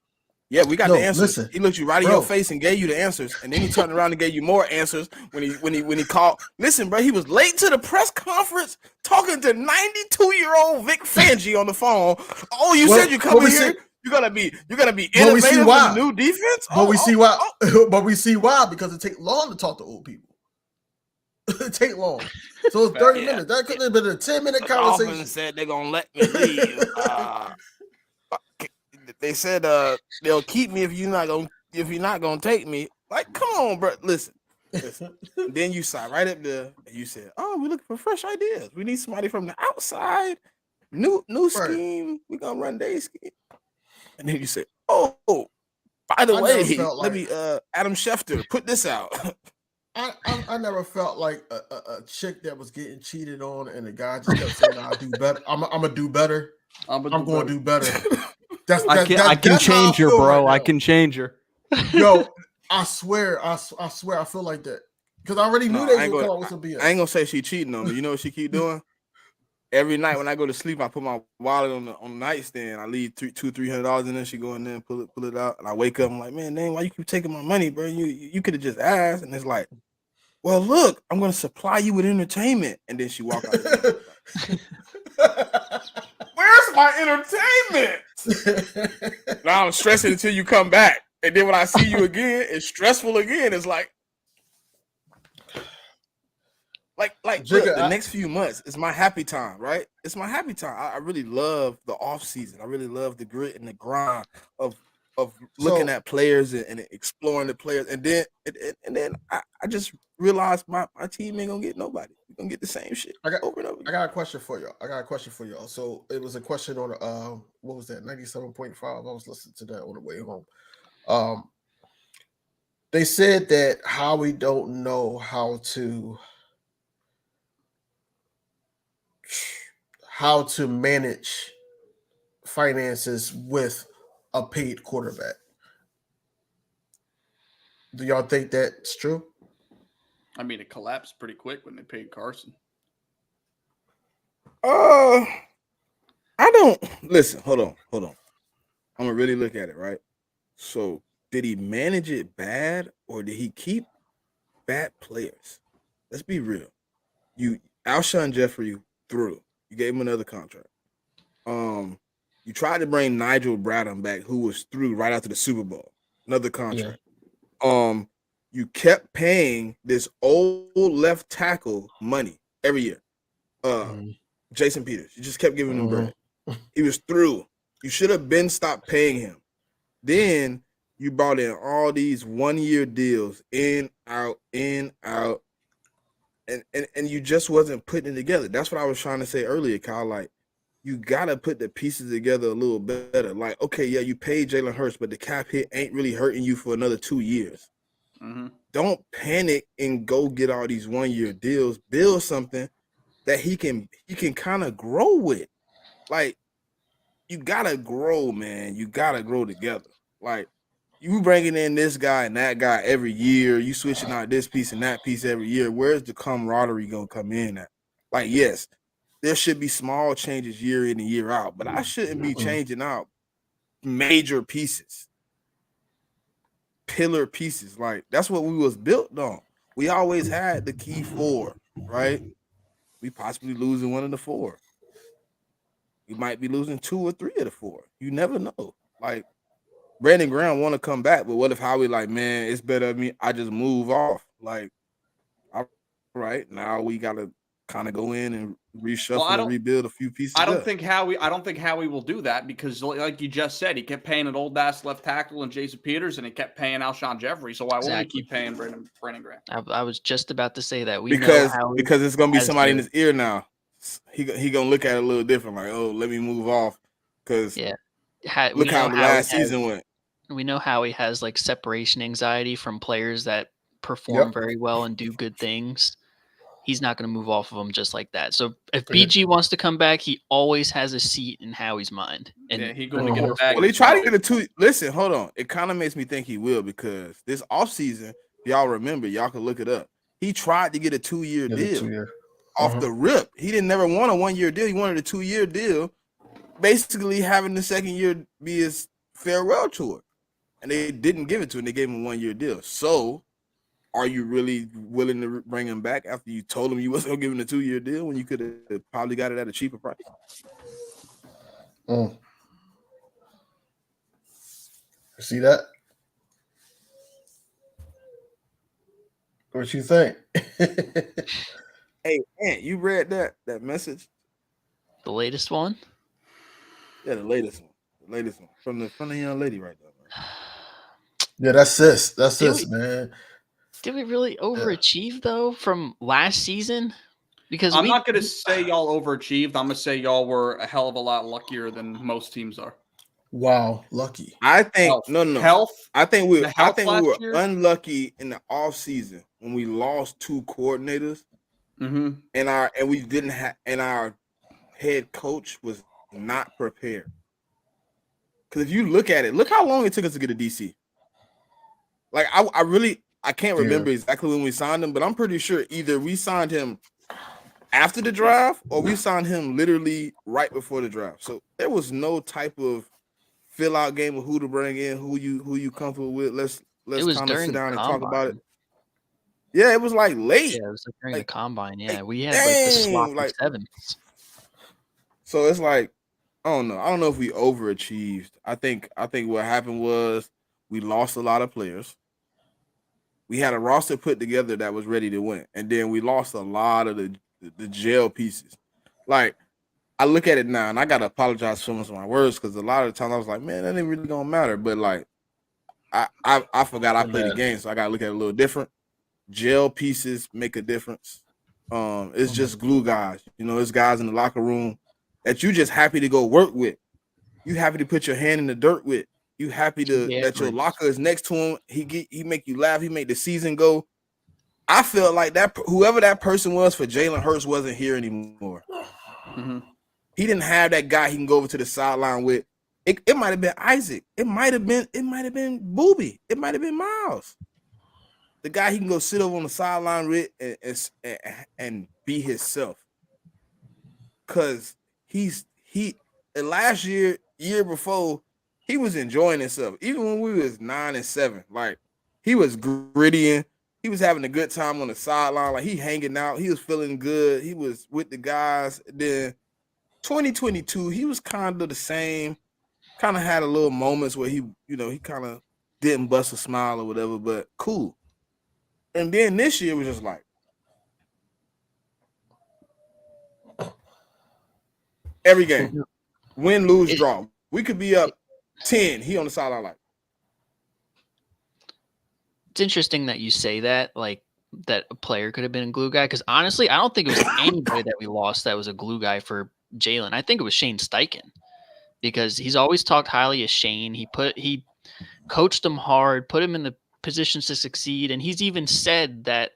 Yeah, we got the answers. Listen, he looked you right in your face and gave you the answers, and then he turned around and gave you more answers when he called. Listen, bro, he was late to the press conference talking to 92-year-old Vic Fangio on the phone. Oh, you said you come in here. You're gonna be innovative with the new defense. But we see why. But we see why, because it takes long to talk to old people. It take long. So it's 30 minutes. That could have been a 10-minute conversation. Dolphins said they're gonna let me leave. They said they'll keep me if you're not gonna take me. Like, come on, bro. Listen. Then you sat right up there and you said, "Oh, we're looking for fresh ideas. We need somebody from the outside. New scheme. We're gonna run day scheme." And then you said, "Oh, by the way, let me Adam Schefter put this out." I never felt like a chick that was getting cheated on, and the guy just kept saying, "I'll do better. I'm gonna do better. I'm going to do better." I can change her, bro. I can change her. Yo, I swear, I feel like that, because I already knew they would come up with some BS. I ain't gonna say she cheating on me. You know what she keep doing? Every night when I go to sleep, I put my wallet on the nightstand. I leave $200-$300 in there. She go in there and pull it out, and I wake up. I'm like, man, why you keep taking my money, bro? You could have just asked. And it's like, well, look, I'm gonna supply you with entertainment. And then she walk out. Where's my entertainment? Now I'm stressing until you come back, and then when I see you again, it's stressful again. It's like Jigga, the next few months is my happy time, right? It's my happy time. I really love the off season. I really love the grit and the grind of looking at players and exploring the players, and then I just realized my team ain't gonna get nobody. We're gonna get the same shit over and over again. I got a question for y'all. So it was a question on what was that, 97.5? I was listening to that on the way home. They said that Howie don't know how to how to manage finances with a paid quarterback. Do y'all think that's true? I mean, it collapsed pretty quick when they paid Carson. I don't listen. Hold on. I'm gonna really look at it, right? So, did he manage it bad, or did he keep bad players? Let's be real. Alshon Jeffrey threw. You gave him another contract. You tried to bring Nigel Bradham back, who was through right after the Super Bowl. Another contract. Yeah. You kept paying this old left tackle money every year. Jason Peters. You just kept giving him bread. He was through. You should have been stopped paying him. Then you brought in all these 1-year deals, in, out, and you just wasn't putting it together. That's what I was trying to say earlier, Kyle. Like, you gotta put the pieces together a little better. Like, okay, yeah, you paid Jalen Hurts, but the cap hit ain't really hurting you for another 2 years. Mm-hmm. Don't panic and go get all these 1-year deals. Build something that he can kind of grow with. Like, you gotta grow, man. You gotta grow together. Like, you bringing in this guy and that guy every year. You switching out this piece and that piece every year. Where's the camaraderie gonna come in at? Like, yes, there should be small changes year in and year out, but I shouldn't be changing out major pieces, pillar pieces. Like, that's what we was built on. We always had the key 4, right? We possibly losing one of the 4. We might be losing 2 or 3 of the 4. You never know. Like, Brandon Graham want to come back, but what if Howie like, man, it's better me. I just move off. Like, all right, now we gotta kind of go in and reshuffle and rebuild a few pieces. I don't think Howie will do that because, like you just said, he kept paying an old ass left tackle and Jason Peters, and he kept paying Alshon Jeffrey. So why won't he keep paying Brandon Graham? I was just about to say that because it's gonna be somebody in his ear now. He gonna look at it a little different, like, oh, let me move off because look how the last season went. We know Howie has like separation anxiety from players that perform very well and do good things. He's not going to move off of them just like that. So if BG wants to come back, he always has a seat in Howie's mind. And he's going to get a bag. Well, he tried to get a 2. Listen, hold on. It kind of makes me think he will because this offseason, y'all remember, y'all can look it up. He tried to get a 2-year deal off the rip. He didn't never want a 1-year deal. He wanted a 2-year deal, basically having the second year be his farewell tour. And they didn't give it to him. They gave him a 1-year deal. So, are you really willing to bring him back after you told him you wasn't going to give him a 2-year deal when you could have probably got it at a cheaper price? See that? What you think? Hey, Ant, you read that message? The latest one? Yeah, the latest one. The latest one. From the young lady right there. Man. Yeah, that's sis. That's sis, man. Did we really overachieve though from last season? Because I'm not gonna say y'all overachieved. I'm gonna say y'all were a hell of a lot luckier than most teams are. Wow, lucky. I think health. I think we were unlucky in the off season when we lost 2 coordinators, and we didn't have, and our head coach was not prepared. Because if you look at it, look how long it took us to get a DC. Like I can't remember exactly when we signed him, but I'm pretty sure either we signed him after the draft or we signed him literally right before the draft. So there was no type of fill out game of who to bring in, who you comfortable with. Let's kind of sit down and talk about it. Yeah, it was like late. Yeah, it was during the combine. Yeah, we had the slot like 7. So it's like, I don't know if we overachieved. I think what happened was we lost a lot of players. We had a roster put together that was ready to win, and then we lost a lot of the jail pieces. Like, I look at it now, and I gotta apologize for some of my words because a lot of the time I was like, man, that ain't really gonna matter. But like, I forgot I played the game, so I gotta look at it a little different. Jail pieces make a difference. It's just glue guys. You know, it's guys in the locker room that you just happy to go work with. You happy to put your hand in the dirt with. You happy that your locker is next to him. He make you laugh. He make the season go. I felt like that whoever that person was for Jalen Hurts wasn't here anymore. Mhm. He didn't have that guy he can go over to the sideline with. It might have been Isaac. It might have been Booby. It might have been Miles. The guy he can go sit over on the sideline with and be himself. Cause last year before, he was enjoying himself. Even when we was 9-7, like he was grittying. He was having a good time on the sideline. Like he hanging out. He was feeling good. He was with the guys. Then 2022, he was kind of the same. Kind of had a little moments where he kind of didn't bust a smile or whatever, but cool. And then this year was just like every game, win, lose, draw. We could be up 10. He on the sideline like. It's interesting that you say that, like that a player could have been a glue guy. Because honestly, I don't think it was anybody that we lost that was a glue guy for Jalen. I think it was Shane Steichen, because he's always talked highly of Shane. He coached him hard, put him in the positions to succeed, and he's even said that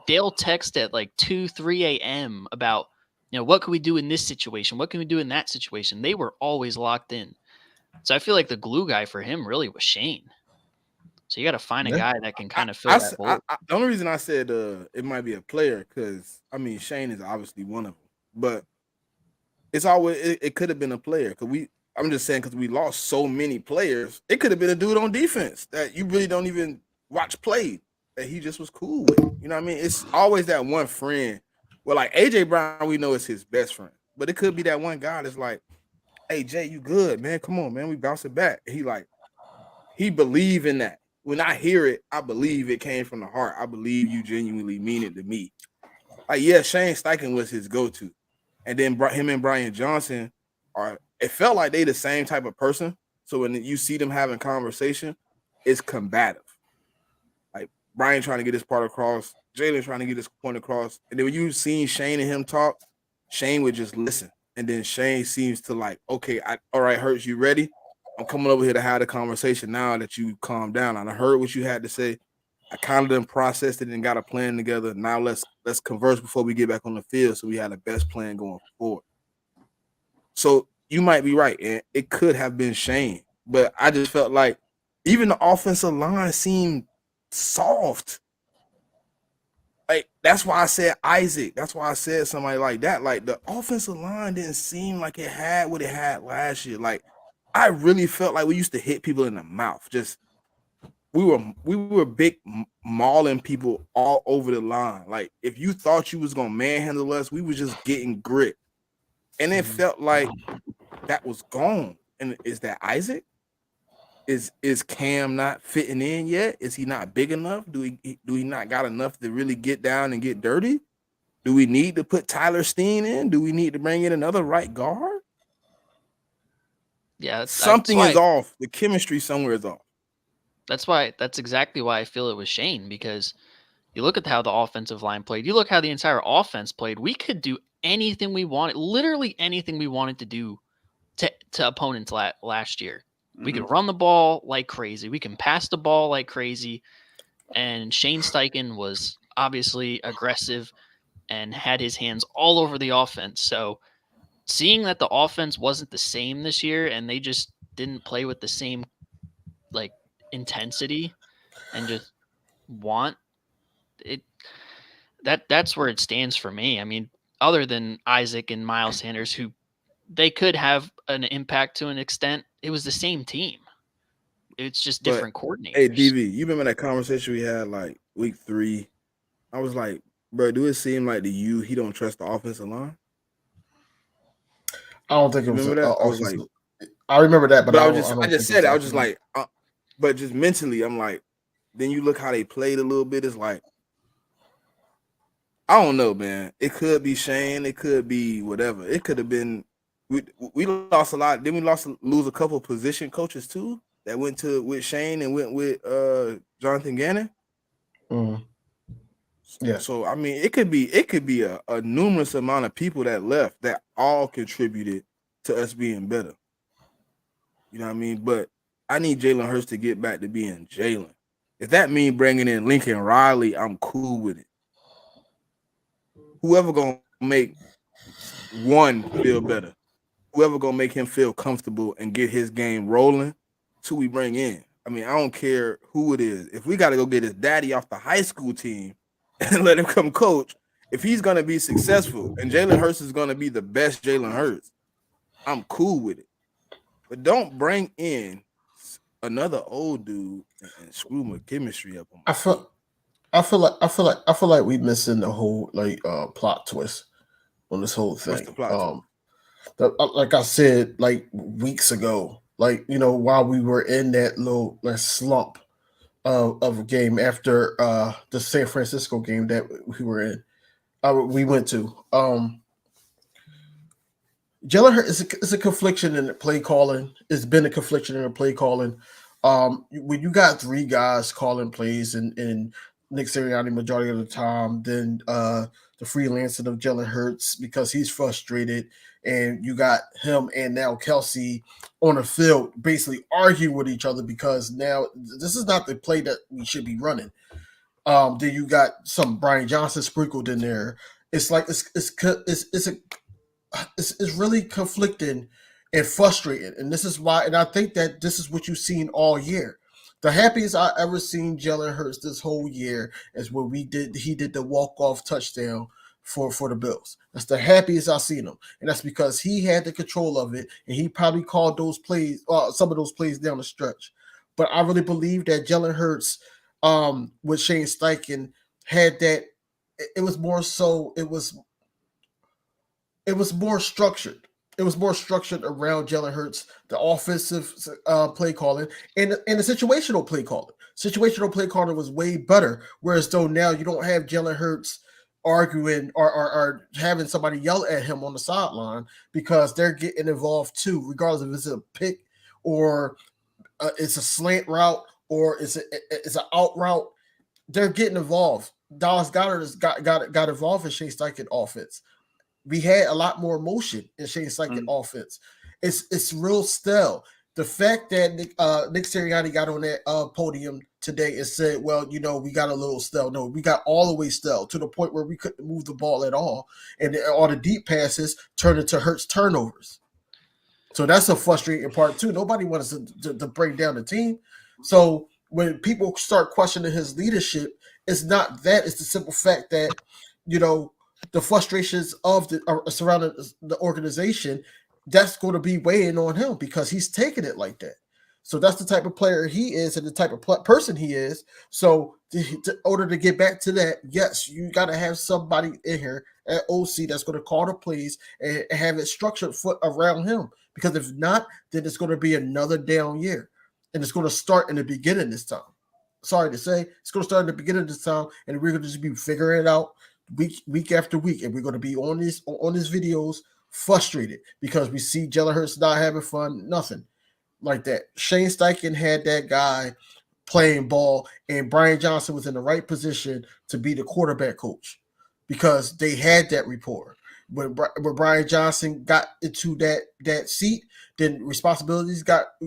they'll text at like 2-3 a.m. about, what can we do in this situation? What can we do in that situation? They were always locked in. So I feel like the glue guy for him really was Shane. So you got to find a guy that can kind of fill that hole. The only reason I said it might be a player, because I mean Shane is obviously one of them, but it's always it could have been a player. I'm just saying, because we lost so many players, it could have been a dude on defense that you really don't even watch play, that he just was cool with. You know what I mean? It's always that one friend. Well, like AJ Brown, we know is his best friend, but it could be that one guy that's like, "Hey Jay, you good, man? Come on, man, we bouncing back." He believe in that. When I hear it, I believe it came from the heart. I believe you genuinely mean it to me. Like, yeah, Shane Steichen was his go-to. And then him and Brian Johnson it felt like they the same type of person. So when you see them having conversation, it's combative. Like Brian trying to get his part across, Jalen trying to get his point across. And then when you seen Shane and him talk, Shane would just listen. And then Shane seems to like, okay, all right, Hurts, you ready? I'm coming over here to have the conversation now that you calmed down. I heard what you had to say. I kind of done processed it and got a plan together. Now let's converse before we get back on the field, so we had the best plan going forward. So you might be right, and it could have been Shane, but I just felt like even the offensive line seemed soft. Like that's why I said Isaac. That's why I said somebody like that. Like the offensive line didn't seem like it had what it had last year. Like I really felt like we used to hit people in the mouth. Just we were big mauling people all over the line. Like if you thought you was gonna manhandle us, we was just getting grit, and it felt like that was gone. And is that Isaac? Is Cam not fitting in yet? Is he not big enough? Do he not got enough to really get down and get dirty? Do we need to put Tyler Steen in? Do we need to bring in another right guard? Yeah, something is off. The chemistry somewhere is off. That's exactly why I feel it was Shane, because you look at how the offensive line played. You look how the entire offense played. We could do anything we wanted, literally anything we wanted to do to opponents last year. We could run the ball like crazy. We can pass the ball like crazy. And Shane Steichen was obviously aggressive and had his hands all over the offense. So seeing that the offense wasn't the same this year and they just didn't play with the same like intensity and just want it, that's where it stands for me. I mean, other than Isaac and Miles Sanders, who they could have an impact to an extent, it was the same team. It's just different coordinators. Hey, DV, you remember that conversation we had like week 3? I was like, bro, do it seem like he don't trust the offensive line? I don't think it was. Remember that? I was like, I remember that, but I just said it. I was just like, but just mentally, I'm like, then you look how they played a little bit. It's like, I don't know, man. It could be Shane. It could be whatever. It could have been. We lost a lot. Then we lose a couple position coaches too that went with Shane and went with Jonathan Gannon. Yeah. So I mean, it could be a numerous amount of people that left that all contributed to us being better. You know what I mean? But I need Jalen Hurts to get back to being Jalen. If that means bringing in Lincoln Riley, I'm cool with it. Whoever gonna make one, feel better. Whoever gonna make him feel comfortable and get his game rolling, that's who we bring in. I mean, I don't care who it is. If we got to go get his daddy off the high school team and let him come coach, if he's gonna be successful and Jalen Hurts is gonna be the best Jalen Hurts, I'm cool with it. But don't bring in another old dude and screw my chemistry up. I feel like we missing the whole plot twist on this whole thing. What's the plot Like I said, like weeks ago, while we were in that little slump of a game after the San Francisco game that we were in, we went to. Jalen Hurts is a confliction in the play calling. It's been a confliction in the play calling. When you got three guys calling plays and Nick Sirianni majority of the time, then the freelancing of Jalen Hurts because he's frustrated, and you got him and now Kelsey on the field basically arguing with each other because now this is not the play that we should be running. Then you got some Brian Johnson sprinkled in there. It's like it's really conflicting and frustrating, and this is why. And I think that this is what you've seen all year. The happiest I ever seen Jalen Hurts this whole year is when he did the walk-off touchdown for the Bills. That's the happiest I've seen him, and that's because he had the control of it, and he probably called those plays, some of those plays down the stretch. But I really believe that Jalen Hurts, with Shane Steichen, had that. It was more so. It was more structured. It was more structured around Jalen Hurts, the offensive play calling, and the situational play calling. Situational play calling was way better. Whereas though now you don't have Jalen Hurts arguing or having somebody yell at him on the sideline because they're getting involved too, regardless if it's a pick or it's a slant route or it's an out route. They're getting involved. Dallas Goedert got involved in Shane Steichen offense. We had a lot more motion in Shane Steichen offense. It's real stale. The fact that Nick Sirianni got on that podium today and said, well, we got a little stale. No, we got all the way stale to the point where we couldn't move the ball at all. And all the deep passes turned into Hurts turnovers. So that's a frustrating part too. Nobody wants to break down the team. So when people start questioning his leadership, it's not that. It's the simple fact that, the frustrations of surrounding the organization, that's going to be weighing on him because he's taking it like that. So that's the type of player he is and the type of person he is. So in order to get back to that, yes, you got to have somebody in here at OC that's going to call the plays and have it structured around him. Because if not, then it's going to be another down year. And it's going to start in the beginning this time. Sorry to say, it's going to start in the beginning this time, and we're going to just be figuring it out week after week, and we're going to be on these videos frustrated because we see Jalen Hurts not having fun, nothing like that. Shane Steichen had that guy playing ball, and Brian Johnson was in the right position to be the quarterback coach because they had that rapport. When Brian Johnson got into that seat, then responsibilities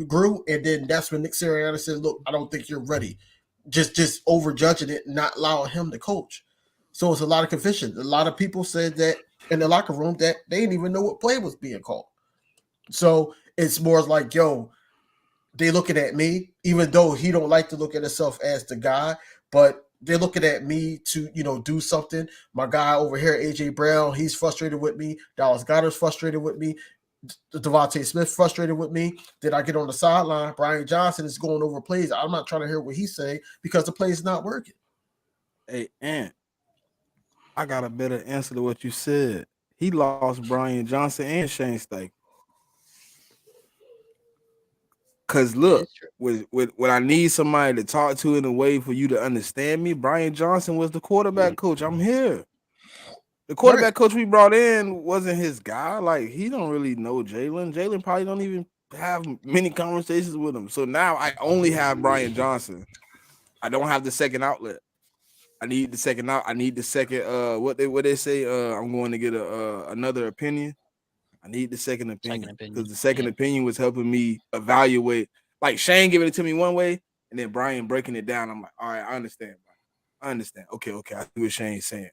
grew, and then that's when Nick Sirianni said, "Look, I don't think you're ready." Just overjudging it, and not allowing him to coach. So it's a lot of confusion. A lot of people said that in the locker room that they didn't even know what play was being called. So it's more like, yo, they looking at me, even though he don't like to look at himself as the guy, but they're looking at me to, do something. My guy over here, AJ Brown, he's frustrated with me. Dallas Goedert's frustrated with me. Devontae Smith frustrated with me. Did I get on the sideline? Brian Johnson is going over plays. I'm not trying to hear what he's saying because the play is not working. Hey, Ant, I got a better answer to what you said. He lost Brian Johnson and Shane Steichen. Because look, when I need somebody to talk to in a way for you to understand me, Brian Johnson was the quarterback coach. I'm here. The quarterback coach we brought in wasn't his guy. Like, he don't really know Jalen. Jalen probably don't even have many conversations with him. So now I only have Brian Johnson. I don't have the second outlet. I need the second out. I need the second. What they say. I'm going to get another opinion. I need the second opinion because the second opinion was helping me evaluate. Like Shane giving it to me one way, and then Brian breaking it down. I'm like, all right, I understand. I understand. Okay, I see what Shane's saying.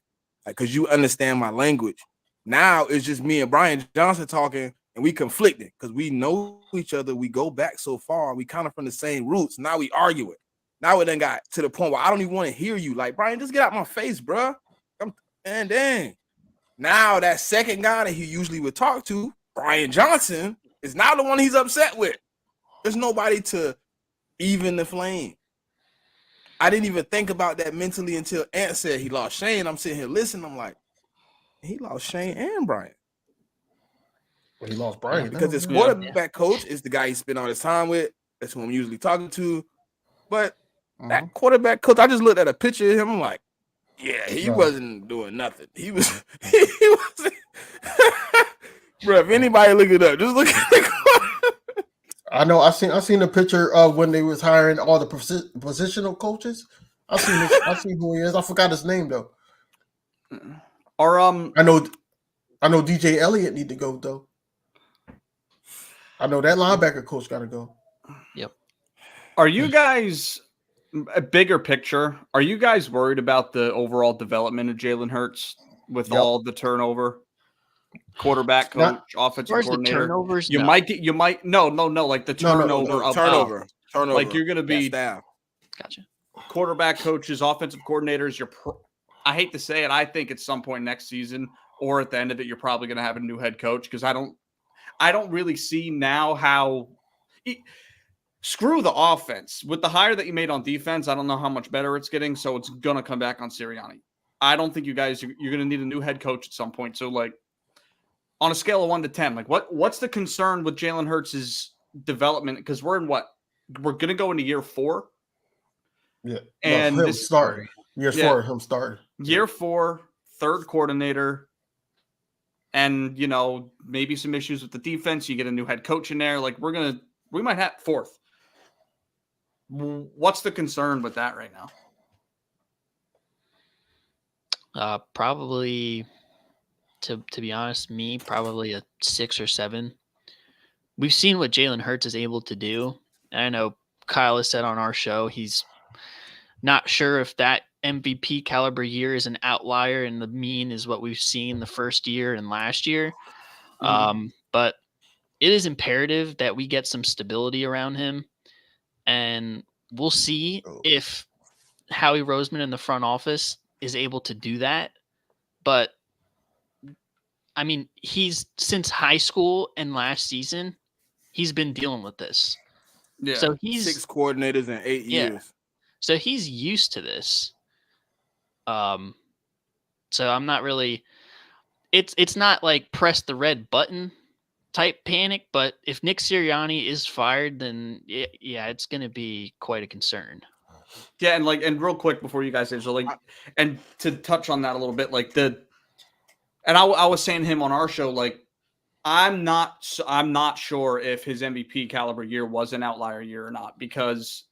Like, because you understand my language. Now it's just me and Brian Johnson talking, and we conflicting because we know each other. We go back so far. We kind of from the same roots. Now we arguing. Now it then got to the point where I don't even want to hear you. Like, Brian, just get out my face, bro. And dang. Now that second guy that he usually would talk to, Brian Johnson, is now the one he's upset with. There's nobody to even the flame. I didn't even think about that mentally until Ant said he lost Shane. I'm sitting here listening. I'm like, he lost Shane and Brian. Well, he lost Brian Because his quarterback coach is the guy he spent all his time with. That's who I'm usually talking to. But that quarterback coach, I just looked at a picture of him. I'm like, yeah, he wasn't doing nothing. He wasn't. Bro, if anybody look it up, just look at the I know. I seen a picture of when they was hiring all the positional coaches. I seen who he is. I forgot his name though. Or I know DJ Elliott need to go though. I know that linebacker coach got to go. Yep. Are you guys a bigger picture? Are you guys worried about the overall development of Jalen Hurts with all the turnover? Quarterback coach, offensive coordinator. The turnovers, you might like the turnover. Turnover. Like you're going to be Gotcha. Quarterback coaches, offensive coordinators. I hate to say it. I think at some point next season or at the end of it, you're probably going to have a new head coach because I don't really see now how. Screw the offense. With the hire that you made on defense, I don't know how much better it's getting, so it's going to come back on Sirianni. I don't think you guys, you're going to need a new head coach at some point. So, like, on a scale of 1 to 10, like, what's the concern with Jalen Hurts' development? Because we're going to go into year 4. Yeah. And him starting. Year 4, him starting. Year 4, third coordinator. And, maybe some issues with the defense. You get a new head coach in there. Like, we might have 4th. What's the concern with that right now? Probably, to be honest, probably a 6 or 7. We've seen what Jalen Hurts is able to do. And I know Kyle has said on our show he's not sure if that MVP caliber year is an outlier and the mean is what we've seen the first year and last year. But it is imperative that we get some stability around him. And we'll see if Howie Roseman in the front office is able to do that. But, I mean, he's since high school and last season, he's been dealing with this. Yeah. So he's 6 coordinators in 8 years. So he's used to this. So I'm not really it's not like press the red button type panic, but if Nick Sirianni is fired, then it's going to be quite a concern. Yeah, and real quick before you guys say so, and to touch on that a little bit, I was saying to him on our show, like, I'm not sure if his MVP caliber year was an outlier year or not because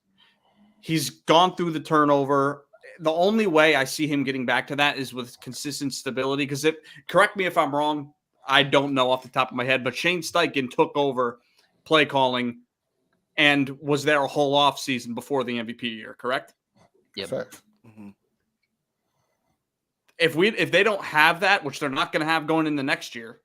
he's gone through the turnover. The only way I see him getting back to that is with consistent stability. Because correct me if I'm wrong. I don't know off the top of my head, but Shane Steichen took over play calling and was there a whole off season before the MVP year, correct? Yep. Mm-hmm. If they don't have that, which they're not going to have going in the next year,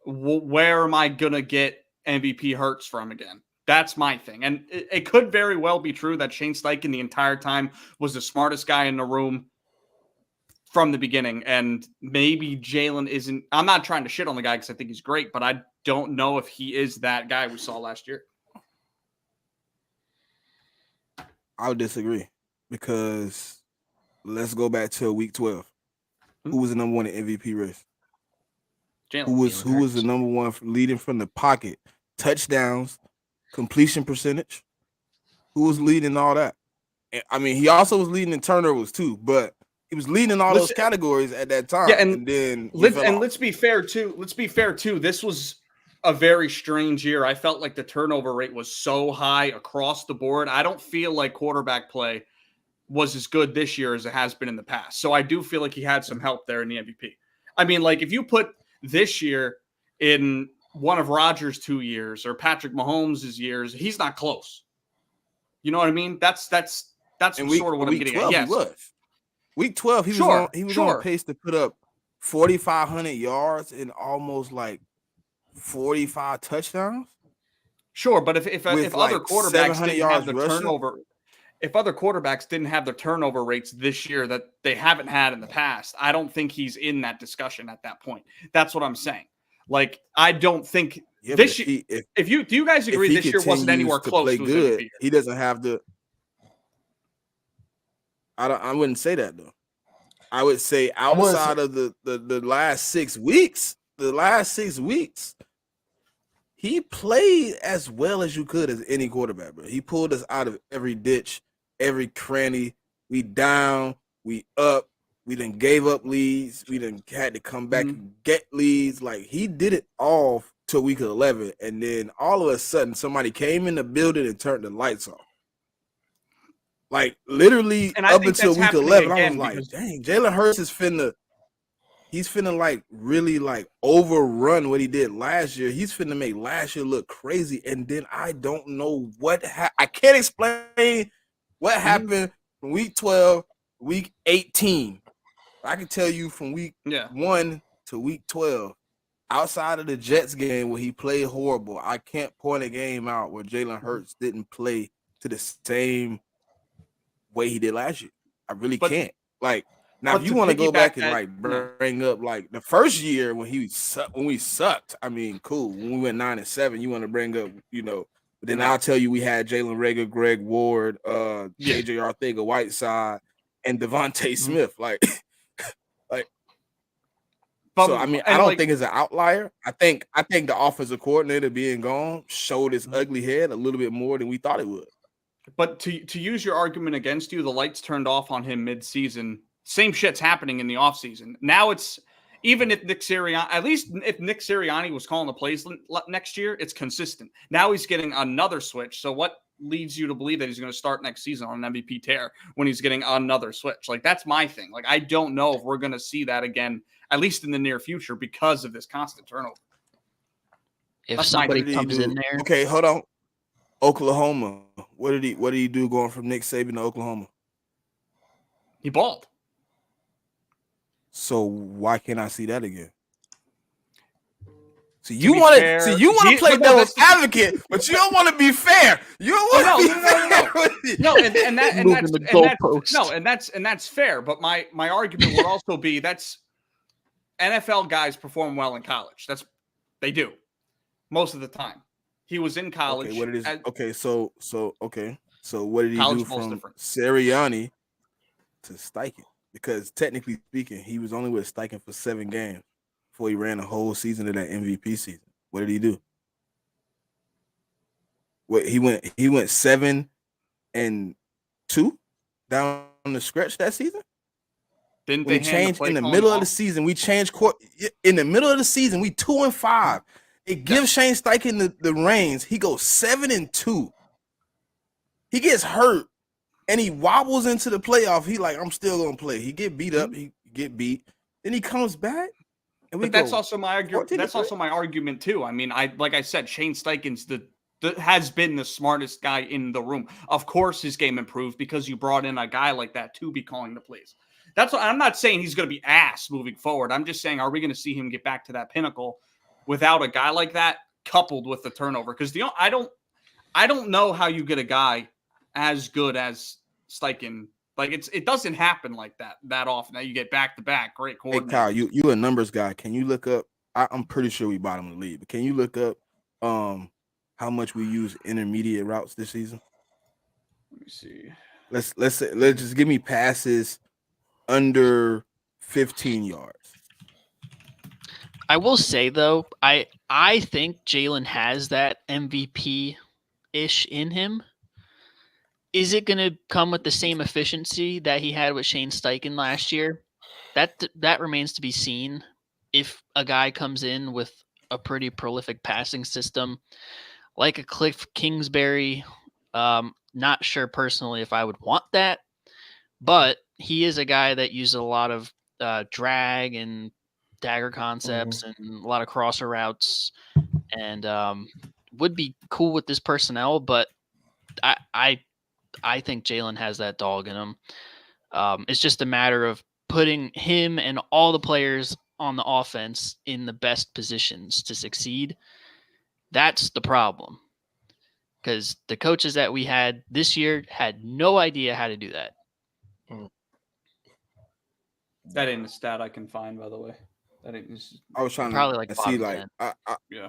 where am I going to get MVP Hurts from again? That's my thing. And it could very well be true that Shane Steichen the entire time was the smartest guy in the room from the beginning, and maybe Jalen isn't. I'm not trying to shit on the guy because I think he's great, but I don't know if he is that guy we saw last year. I would disagree because let's go back to week 12. Who was the number 1 in MVP race? Jalen. Who was the number 1 leading from the pocket? Touchdowns, completion percentage. Who was leading all that? I mean, he also was leading in turnovers too, but he was leading all those categories at that time. Yeah, and then let's be fair too. This was a very strange year. I felt like the turnover rate was so high across the board. I don't feel like quarterback play was as good this year as it has been in the past. So I do feel like he had some help there in the MVP. I mean, like if you put this year in one of Rodgers' 2 years or Patrick Mahomes' years, he's not close. You know what I mean? That's sort of what I'm getting at. Yes. Week 12, he was on pace to put up 4,500 yards and almost like 45 touchdowns. Sure, but if With, other like, quarterbacks 700 didn't have yards the rushing? turnover, if other quarterbacks didn't have the turnover rates this year that they haven't had in the past, I don't think he's in that discussion at that point. That's what I'm saying. Like, I don't think Yeah, this but year. Do you guys if agree he this year wasn't continues anywhere to close play to his good, MVP? he doesn't have the. I wouldn't say that though. I would say outside of the last 6 weeks, he played as well as you could as any quarterback, bro. He pulled us out of every ditch, every cranny. We down, we up, we done gave up leads, we done had to come back and get leads. Like, he did it all till week 11, and then all of a sudden somebody came in the building and turned the lights off. Like, literally And I up think until that's week happening 11, I was again like, because- dang, Jalen Hurts is he's finna like really like overrun what he did last year. He's finna make last year look crazy. And then I don't know I can't explain what happened from week 12, week 18. I can tell you from week 1 to week 12, outside of the Jets game where he played horrible, I can't point a game out where Jalen Hurts didn't play to the same way he did last year. I really can't. Like, now, if you want to go back and like bring up like the first year when we sucked, I mean, cool. When we went 9-7, you want to bring up, but then I'll tell you we had Jalen Reagor, Greg Ward, JJ Arcega-Whiteside, and Devontae Smith. So I mean, I don't think it's an outlier. I think the offensive coordinator being gone showed his ugly head a little bit more than we thought it would. But to use your argument against you, the lights turned off on him mid-season. Same shit's happening in the offseason. Now it's even if Nick Sirianni was calling the plays next year, it's consistent. Now he's getting another switch. So what leads you to believe that he's going to start next season on an MVP tear when he's getting another switch? Like, that's my thing. Like, I don't know if we're going to see that again, at least in the near future, because of this constant turnover. If somebody comes in there. Okay, hold on. Oklahoma. What did he do going from Nick Saban to Oklahoma? He balled. So why can't I see that again? So you want to play devil's advocate, but you don't want to be fair. You don't want to be fair. And that's fair. But my argument would also be that's NFL guys perform well in college. They do most of the time. He was in college. Okay, what it is? So what did he do from Sirianni to Steichen? Because technically speaking, he was only with Steichen for 7 games before he ran a whole season of that MVP season. What did he do? He went 7-2 down the stretch that season. Didn't they change in the middle of the season? We changed in the middle of the season. We 2-5. It gives Shane Steichen the reins. He goes 7-2. He gets hurt and he wobbles into the playoff. He like, I'm still gonna play. He get beat up. He get beat. Then he comes back. And that's also my argument. That's also my argument too. I mean, like I said, Shane Steichen's has been the smartest guy in the room. Of course, his game improved because you brought in a guy like that to be calling the plays. That's what I'm not saying he's going to be ass moving forward. I'm just saying, are we going to see him get back to that pinnacle without a guy like that coupled with the turnover? Because I don't know how you get a guy as good as Steichen. Like it doesn't happen like that often. Now you get back to back great coordinators. Hey Kyle, you a numbers guy. Can you look up? I'm pretty sure we bottom of the league, but can you look up how much we use intermediate routes this season? Let me see. Let's just give me passes under 15 yards. I will say though, I think Jalen has that MVP-ish in him. Is it going to come with the same efficiency that he had with Shane Steichen last year? That remains to be seen. If a guy comes in with a pretty prolific passing system, like a Cliff Kingsbury, not sure personally if I would want that, but he is a guy that uses a lot of drag and dagger concepts and a lot of crosser routes, and would be cool with this personnel. But I think Jalen has that dog in him. It's just a matter of putting him and all the players on the offense in the best positions to succeed. That's the problem. Because the coaches that we had this year had no idea how to do that. That ain't a stat I can find, by the way. That ain't. I was trying Probably to like see, bottom like, 10. Yeah.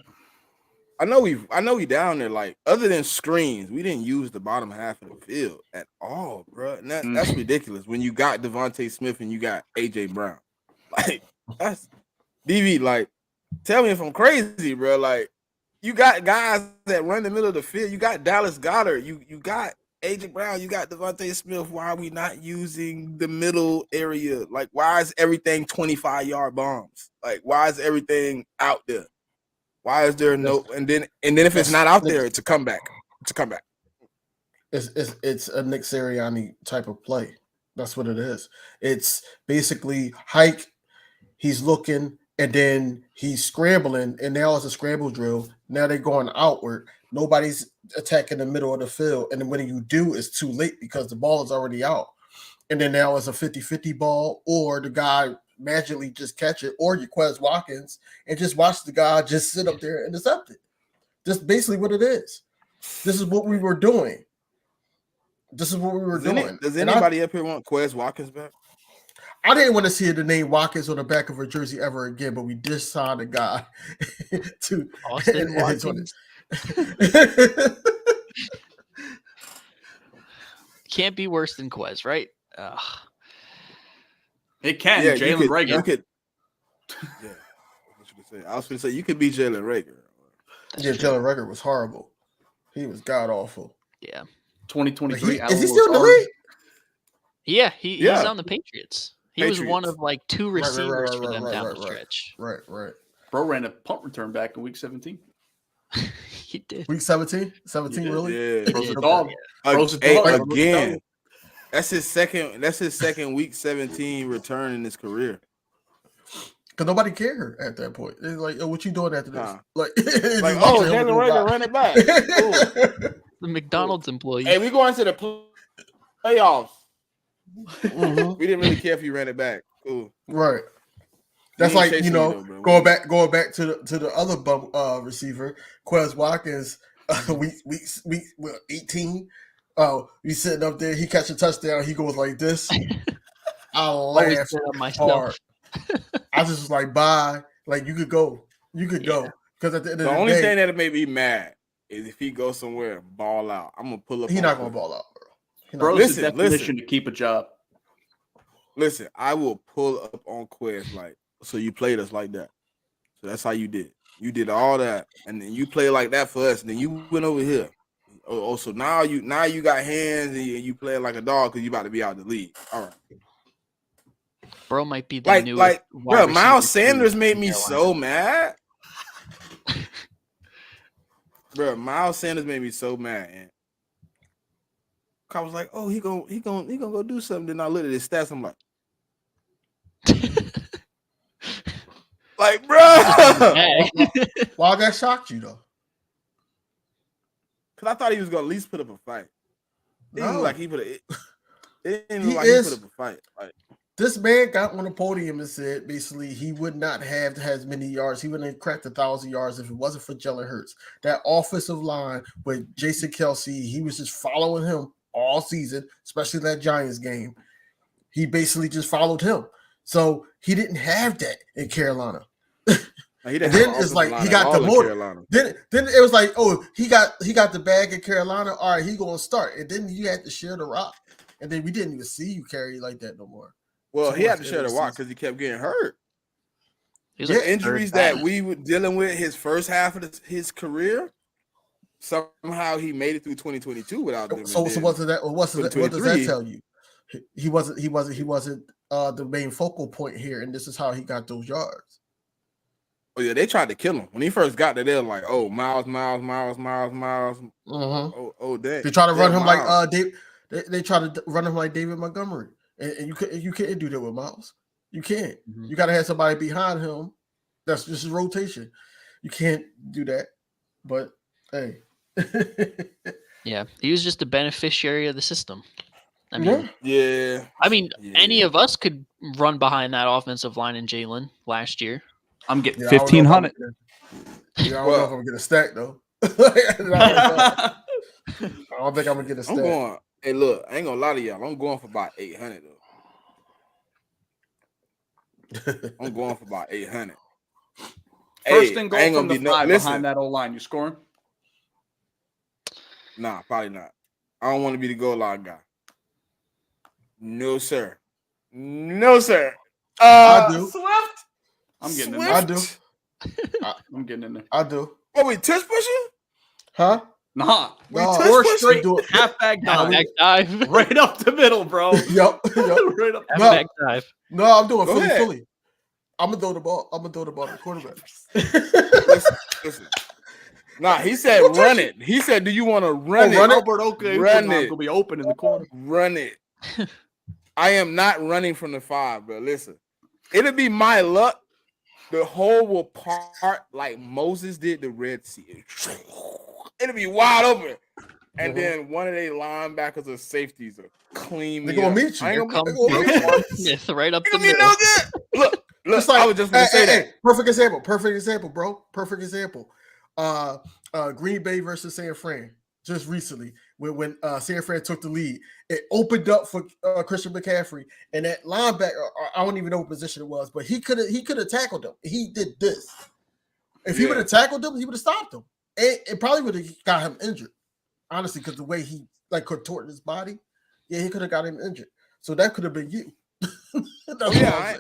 I know we down there. Like, other than screens, we didn't use the bottom half of the field at all, bro. And that's ridiculous. When you got Devontae Smith and you got AJ Brown, like, that's DV. Like, tell me if I'm crazy, bro. Like, you got guys that run the middle of the field. You got Dallas Goedert. You got AJ Brown. You got Devontae Smith. Why are we not using the middle area? Like, why is everything 25-yard bombs? Like, why is everything out there? Why is there no? And then if it's not out there, it's a comeback. It's a comeback. It's a Nick Sirianni type of play. That's what it is. It's basically hike. He's looking, and then he's scrambling, and now it's a scramble drill. Now they're going outward. Nobody's attacking the middle of the field, and then when you do, it's too late because the ball is already out. And then now it's a 50-50 ball, or the guy magically just catch it, or you Quez Watkins and just watch the guy just sit up there and intercept it. That's basically what it is. This is what we were doing. Does anybody up here want Quez Watkins back? I didn't want to see the name Watkins on the back of a jersey ever again, but we did sign a guy to Austin Watkins. Can't be worse than Quez, right? It can. Yeah, Jalen Reagor. Yeah, I was going to say you could be Jalen Reagor. Yeah, Jalen Reagor was horrible. He was god awful. Yeah. 2023. Is he still in the league? Yeah, he's on the Patriots. He was one of like two receivers for them down the stretch. Right. Bro ran a punt return back in week 17. He did. Week 17? 17, really? Yeah. Bro's a dog. Again. That's his second week 17 return in his career. Because nobody cared at that point. It's like, oh, what you doing after this? Nah. Like Jalen Reagor, run it back. Cool. The McDonald's employee. Hey, we going to the playoffs. Mm-hmm. We didn't really care if you ran it back. Cool. Right. That's like, going back to the other bum receiver, Quez Watkins, week 18. Oh, he's sitting up there. He catch a touchdown. He goes like this. I laughed hard. I just was like, bye. Like, you could go. Because at the end of the only day, thing that'll make me mad is if he goes somewhere and ball out. I'm gonna pull up. He's not gonna ball out, bro. Bro's the definition to keep a job. Listen, I will pull up on Quez like, so you played us like that. So that's how you did. You did all that, and then you played like that for us, and then you went over here. Oh, so now you got hands and you playing like a dog because you about to be out of the league. All right. Bro might be the new bro. Miles Sanders made me so mad. Bro, Miles Sanders made me so mad. And I was like, oh, he gonna go do something. Then I looked at his stats. I'm like, bro. Why that shocked you though? Because I thought he was gonna at least put up a fight. It didn't look like he put up a fight. Like, this man got on the podium and said basically he would not have as many yards. He wouldn't have cracked 1,000 yards if it wasn't for Jalen Hurts. That offensive line with Jason Kelsey, he was just following him all season, especially that Giants game. He basically just followed him. So he didn't have that in Carolina. Then it's like he got the motor. Then it was like, oh, he got the bag in Carolina. All right, he gonna start. And then you had to share the rock. And then we didn't even see you carry like that no more. Well, he had to share the rock because he kept getting hurt. The injuries that we were dealing with his first half of his career, somehow he made it through 2022 without them. So what does that tell you? He wasn't the main focal point here, and this is how he got those yards. Oh yeah, they tried to kill him when he first got there. They were like, "Oh, Miles." Mm-hmm. Oh, that. They try to run him like Dave. They try to run him like David Montgomery, and you can't do that with Miles. You can't. Mm-hmm. You got to have somebody behind him. That's just his rotation. You can't do that. But hey, yeah, he was just a beneficiary of the system. I mean, Yeah. any of us could run behind that offensive line in Jalen last year. I'm getting Yeah, I don't know if I'm 1,500. I don't know if I'm gonna get a stack though. I don't think I'm gonna get a stack. I'm going. Hey, look, I ain't gonna lie to y'all. I'm going for about 800 though. I'm going for about 800. First and goal I ain't from gonna the be 5 listen. behind that old line. You scoring? Nah, probably not. I don't want to be the goal line guy. No, sir. No, sir. I do. Swift. I'm getting in Swift. there. I do. I'm getting in there. I do. Oh, wait, tush pushing? Huh? Nah. No, touch Or push? straight Do it. halfback dive. Halfback dive. Right up the middle, bro. Yep. Right up. Halfback dive. No, I'm doing Go Philly ahead. Philly. I'm gonna throw the ball. I'm gonna throw the ball to the quarterback. Listen. Nah, he said run it. He said, do you want to run it? run it? Albert Oka Run is it. gonna be open in the corner. Run it. I am not running from the 5, bro. Listen, it'll be my luck. The hole will part like Moses did the Red Sea. It'll be wide open. And then one of their linebackers or safeties will clean They're me gonna up. meet you. I ain't Here gonna comes be, Roquan Smith right up It the gonna be middle. no good. Look, It's like, I was just gonna say that. Perfect example, bro. Perfect example. Green Bay versus San Fran just recently when San Fran took the lead. It opened up for Christian McCaffrey, and that linebacker, I don't even know what position it was, but he could have tackled him. He did this. If he would have tackled him, he would have stopped him. It probably would have got him injured, honestly, because the way he like contorted his body, he could have got him injured. So that could have been you.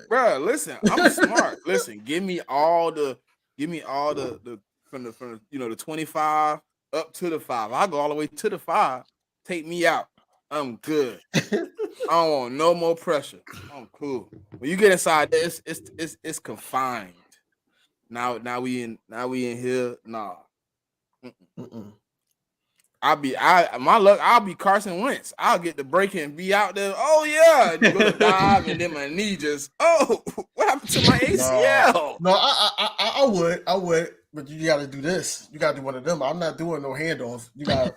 Bro. Listen, I'm smart. Listen, give me all the from the 25 up to the 5. I'll go all the way to the 5. Take me out. I'm good. I don't want no more pressure. I'm cool. When you get inside there, it's confined. Now we in here. Nah. My luck, I'll be Carson Wentz. I'll get the break and be out there. Oh yeah, go to dive and then my knee just. Oh, what happened to my ACL? No, I would, but you got to do this. You got to do one of them. I'm not doing no handoff. You got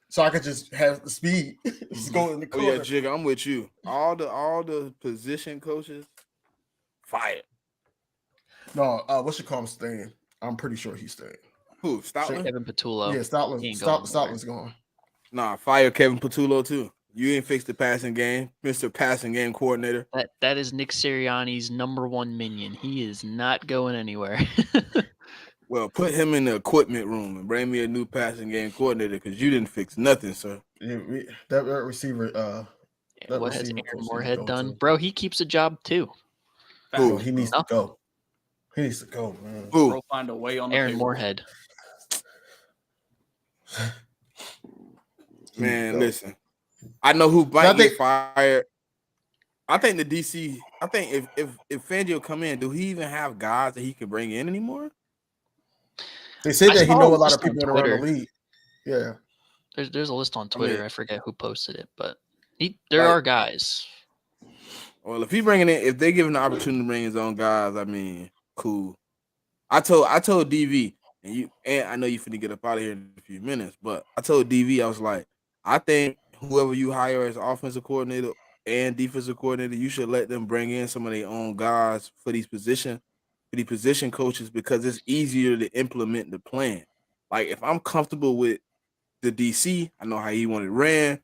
so I could just have the speed. Just go in the corner. Oh yeah, Jigga, I'm with you. All the position coaches, fired. No, what's your call staying? I'm pretty sure he's staying. Who? Stoutland? Kevin Patullo. Yeah, Stoutland's gone. Nah, fire Kevin Patullo too. You ain't fixed the passing game, Mr. Passing Game Coordinator. That is Nick Sirianni's number 1 minion. He is not going anywhere. Well, put him in the equipment room and bring me a new passing game coordinator because you didn't fix nothing, sir. Yeah, that receiver. What has Aaron Moorhead done? Bro, he keeps a job too. Who? He needs to go. He needs to go, man. Who? Bro, find a way on the Aaron payroll. Moorhead. Man, listen. I know who might get fired. I think the DC. I think if Fangio come in, do he even have guys that he can bring in anymore? They say that he know a lot of list on people around the Twitter. league. Yeah. There's a list on I Twitter. mean- I forget who posted it, but there are guys. Well, if he bringing in, if they give him the opportunity to bring his own guys, I mean, cool. I told DV, and I know you finna get up out of here in a few minutes, but I told DV, I was like, I think whoever you hire as offensive coordinator and defensive coordinator, you should let them bring in some of their own guys for these position coaches because it's easier to implement the plan. Like if I'm comfortable with the DC, I know how he wanted ran.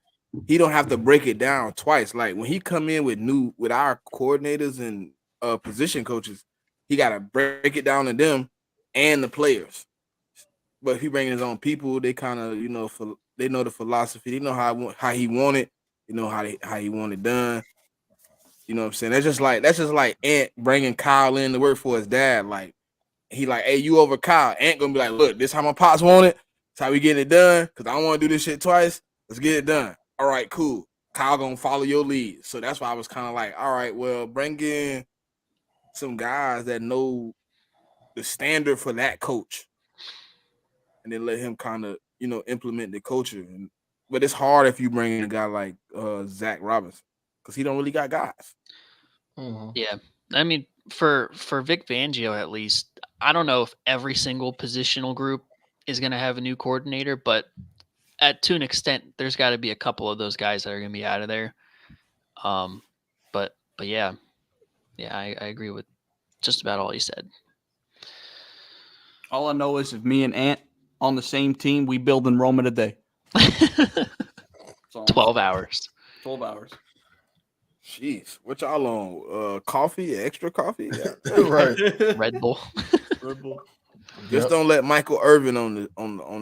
He don't have to break it down twice. Like when he come in with our coordinators and position coaches, he got to break it down to them and the players. But if he bringing his own people, they kind of they know the philosophy. They know how he want it. You know how he want it done. You know what I'm saying? That's just like Ant bringing Kyle in to work for his dad. Like he like, hey, you over Kyle. Ant gonna be like, look, this how my pops want it. That's how we getting it done. Cause I don't want to do this shit twice. Let's get it done. All right, cool. Kyle gonna follow your lead. So that's why I was kind of like, all right, well, bring in some guys that know the standard for that coach, and then let him kind of implement the culture. But it's hard if you bring in a guy like Zach Robinson because he don't really got guys. Mm-hmm. Yeah. I mean, for Vic Fangio, at least, I don't know if every single positional group is going to have a new coordinator, but to an extent, there's got to be a couple of those guys that are going to be out of there. But yeah, I agree with just about all you said. All I know is if me and Ant on the same team, we build in Rome in a day. 12 hours. 12 hours. Jeez, what y'all on? Coffee, extra coffee? Yeah. Right. Red Bull. Red Bull. Just don't let Michael Irvin on the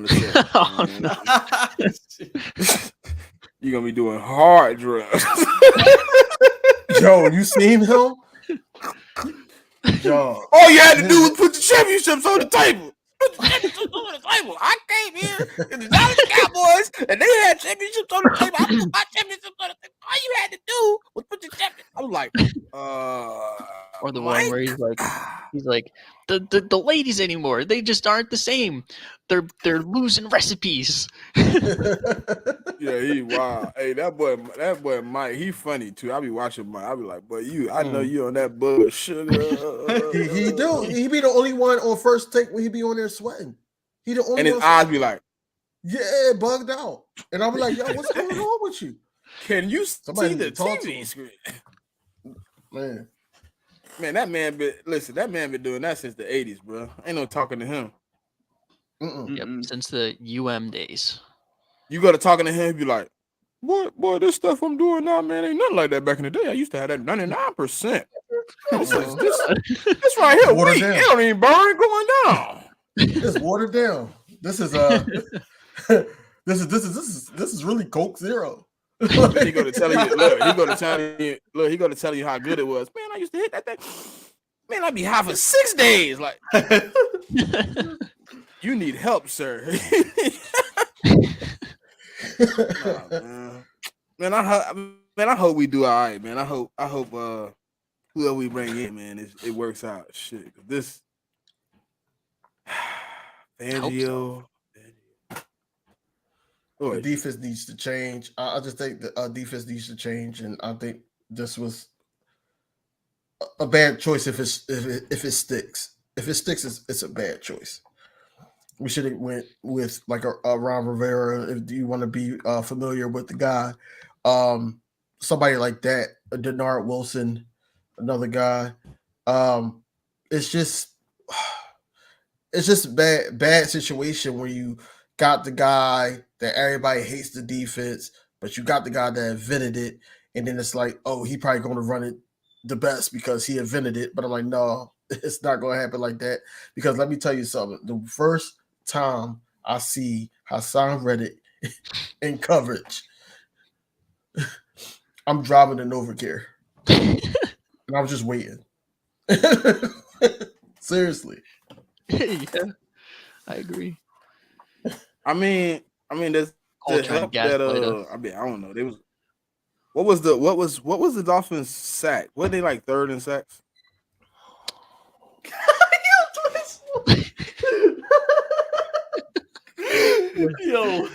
set. Oh, You're gonna be doing hard drugs. Yo, you seen him? Yo. All you had to do was put the championships on the table. Put the championships on the table. I came here in the Dallas Cowboys, and they had championships on the table. I put my championships on the table. All you had to do was put the championships. I was like, or the one where he's like, the ladies anymore. They just aren't the same. They're losing recipes. Yeah, he wild. Hey, that boy Mike, he funny too. I be watching Mike. I be like, boy, I know you on that bullshit. he do. He be the only one on first take when he be on there sweating. He the only and his one eyes be like, yeah, bugged out. And I be like, yo, what's going on with you? can you Somebody see the talk to TV him. screen? Man, that man been doing that since the 80s, bro. Ain't no talking to him. Yep, since the days. You go to talking to him, be like, boy, this stuff I'm doing now, man, ain't nothing like that back in the day. I used to have that 99%. This right here, Watered wait, down. it don't even burn going down. it's watered down. This is this is really Coke Zero. He go to tell you, look, he go to tell you how good it was. Man, I used to hit that thing. Man, I'd be high for 6 days. Like, you need help, sir. Man, I hope we do all right, man. I hope whoever we bring in, man, it works out. Shit, this Fangio. The defense needs to change. I just think the defense needs to change, and I think this was a bad choice if it sticks. If it sticks, it's a bad choice. We should have went with like a Ron Rivera. If you want to be familiar with the guy, somebody like that, a Denard Wilson, another guy. It's just a bad situation where you got the guy that everybody hates the defense, but you got the guy that invented it, and then it's like, oh, he probably going to run it the best because he invented it. But I'm like, no, it's not going to happen like that. Because let me tell you something. The first time I see Hassan Reddick in coverage, I'm driving to Novacare. And I'm just waiting. Seriously. Yeah, I agree. I mean, there's the help that I don't know. They was what was the Dolphins sack? What they like third in sacks? Yo,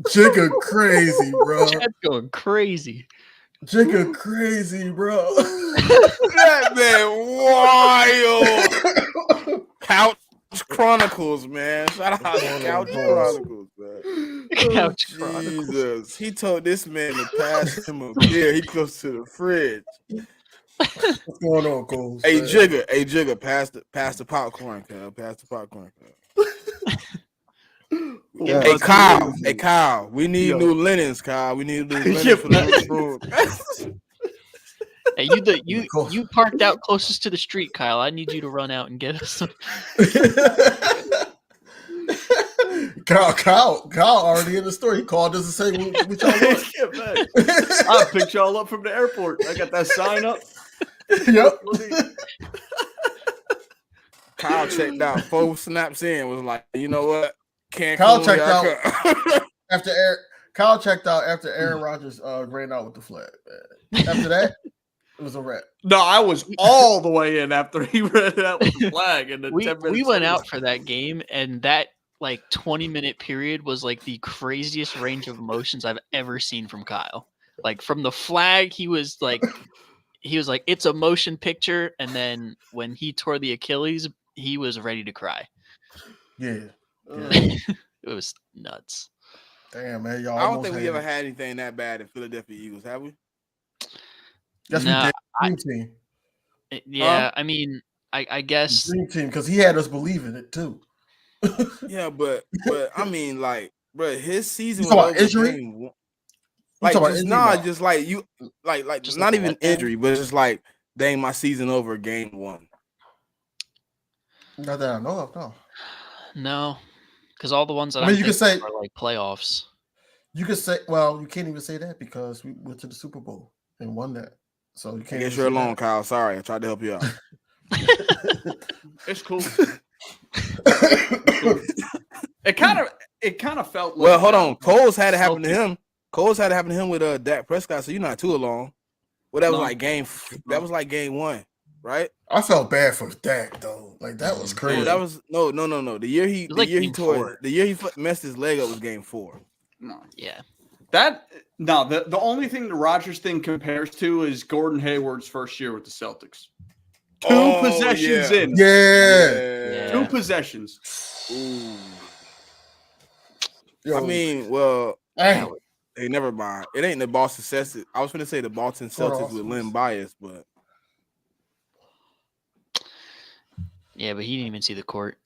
Jigga crazy, bro. Chad's going crazy. Jigga crazy, bro. That man wild. Couch Chronicles, man. Shout out to Couch Chronicles, man. Couch Chronicles. Jesus. He told this man to pass him a beer. He goes to the fridge. What's going on, Cole? Hey, Jigga, pass the popcorn, cuz. Pass the popcorn, cuz. Yeah. Hey, Kyle. We need new linens, Kyle. We need new linens for the room. Hey, you parked out closest to the street, Kyle. I need you to run out and get us some. Kyle already in the store. He called us to say what y'all want. I'll pick y'all up from the airport. I got that sign up. Yep. Kyle checked out 4 snaps in, was like, you know what? Kyle checked out after Aaron Rodgers ran out with the flag. Man. After that, it was a wrap. No, I was all the way in after he ran out with the flag. And we went out for that game, and that like 20-minute period was like the craziest range of emotions I've ever seen from Kyle. Like from the flag, he was like, it's a motion picture, and then when he tore the Achilles, he was ready to cry. Yeah. It was nuts. Damn, man, y'all. I don't think we ever had anything that bad in Philadelphia Eagles, have we? Yes, Nah, we did. Dream team. Yeah, I mean, I guess Dream team, because he had us believing it too. Yeah, but I mean, like, bro, his season You was talking about over injury? game one. You Like, talking about just injury? nah, No. just like you, like Just not like a even letdown? injury, but it's just like, dang, my season over game one. Not that I know of, no. no, because all the ones that I mean, I'm you could thinking say- are like playoffs. You could say, well, you can't even say that because we went to the Super Bowl and won that. So you I can't. guess even you're say alone, that. Kyle. Sorry, I tried to help you out. It's cool. It kind of felt like. Well, hold on. Cole's had it happen to Celtics- him. Cole's had it happen to him with Dak Prescott, so you're not too alone. Well, that was No. like game. That was like game one, right? I felt bad for Dak though. Like that was crazy. No, that was no. The year he, It was like game four. the year he messed his leg up was game 4. No. Yeah, The only thing the Rodgers thing compares to is Gordon Hayward's first year with the Celtics. Two possessions in. Yeah. 2 possessions. Ooh. Yo, I mean, well, hey, hey, never mind. It ain't the Boston Celtics. I was going to say the Boston Celtics with Lynn Bias, but yeah, but he didn't even see the court.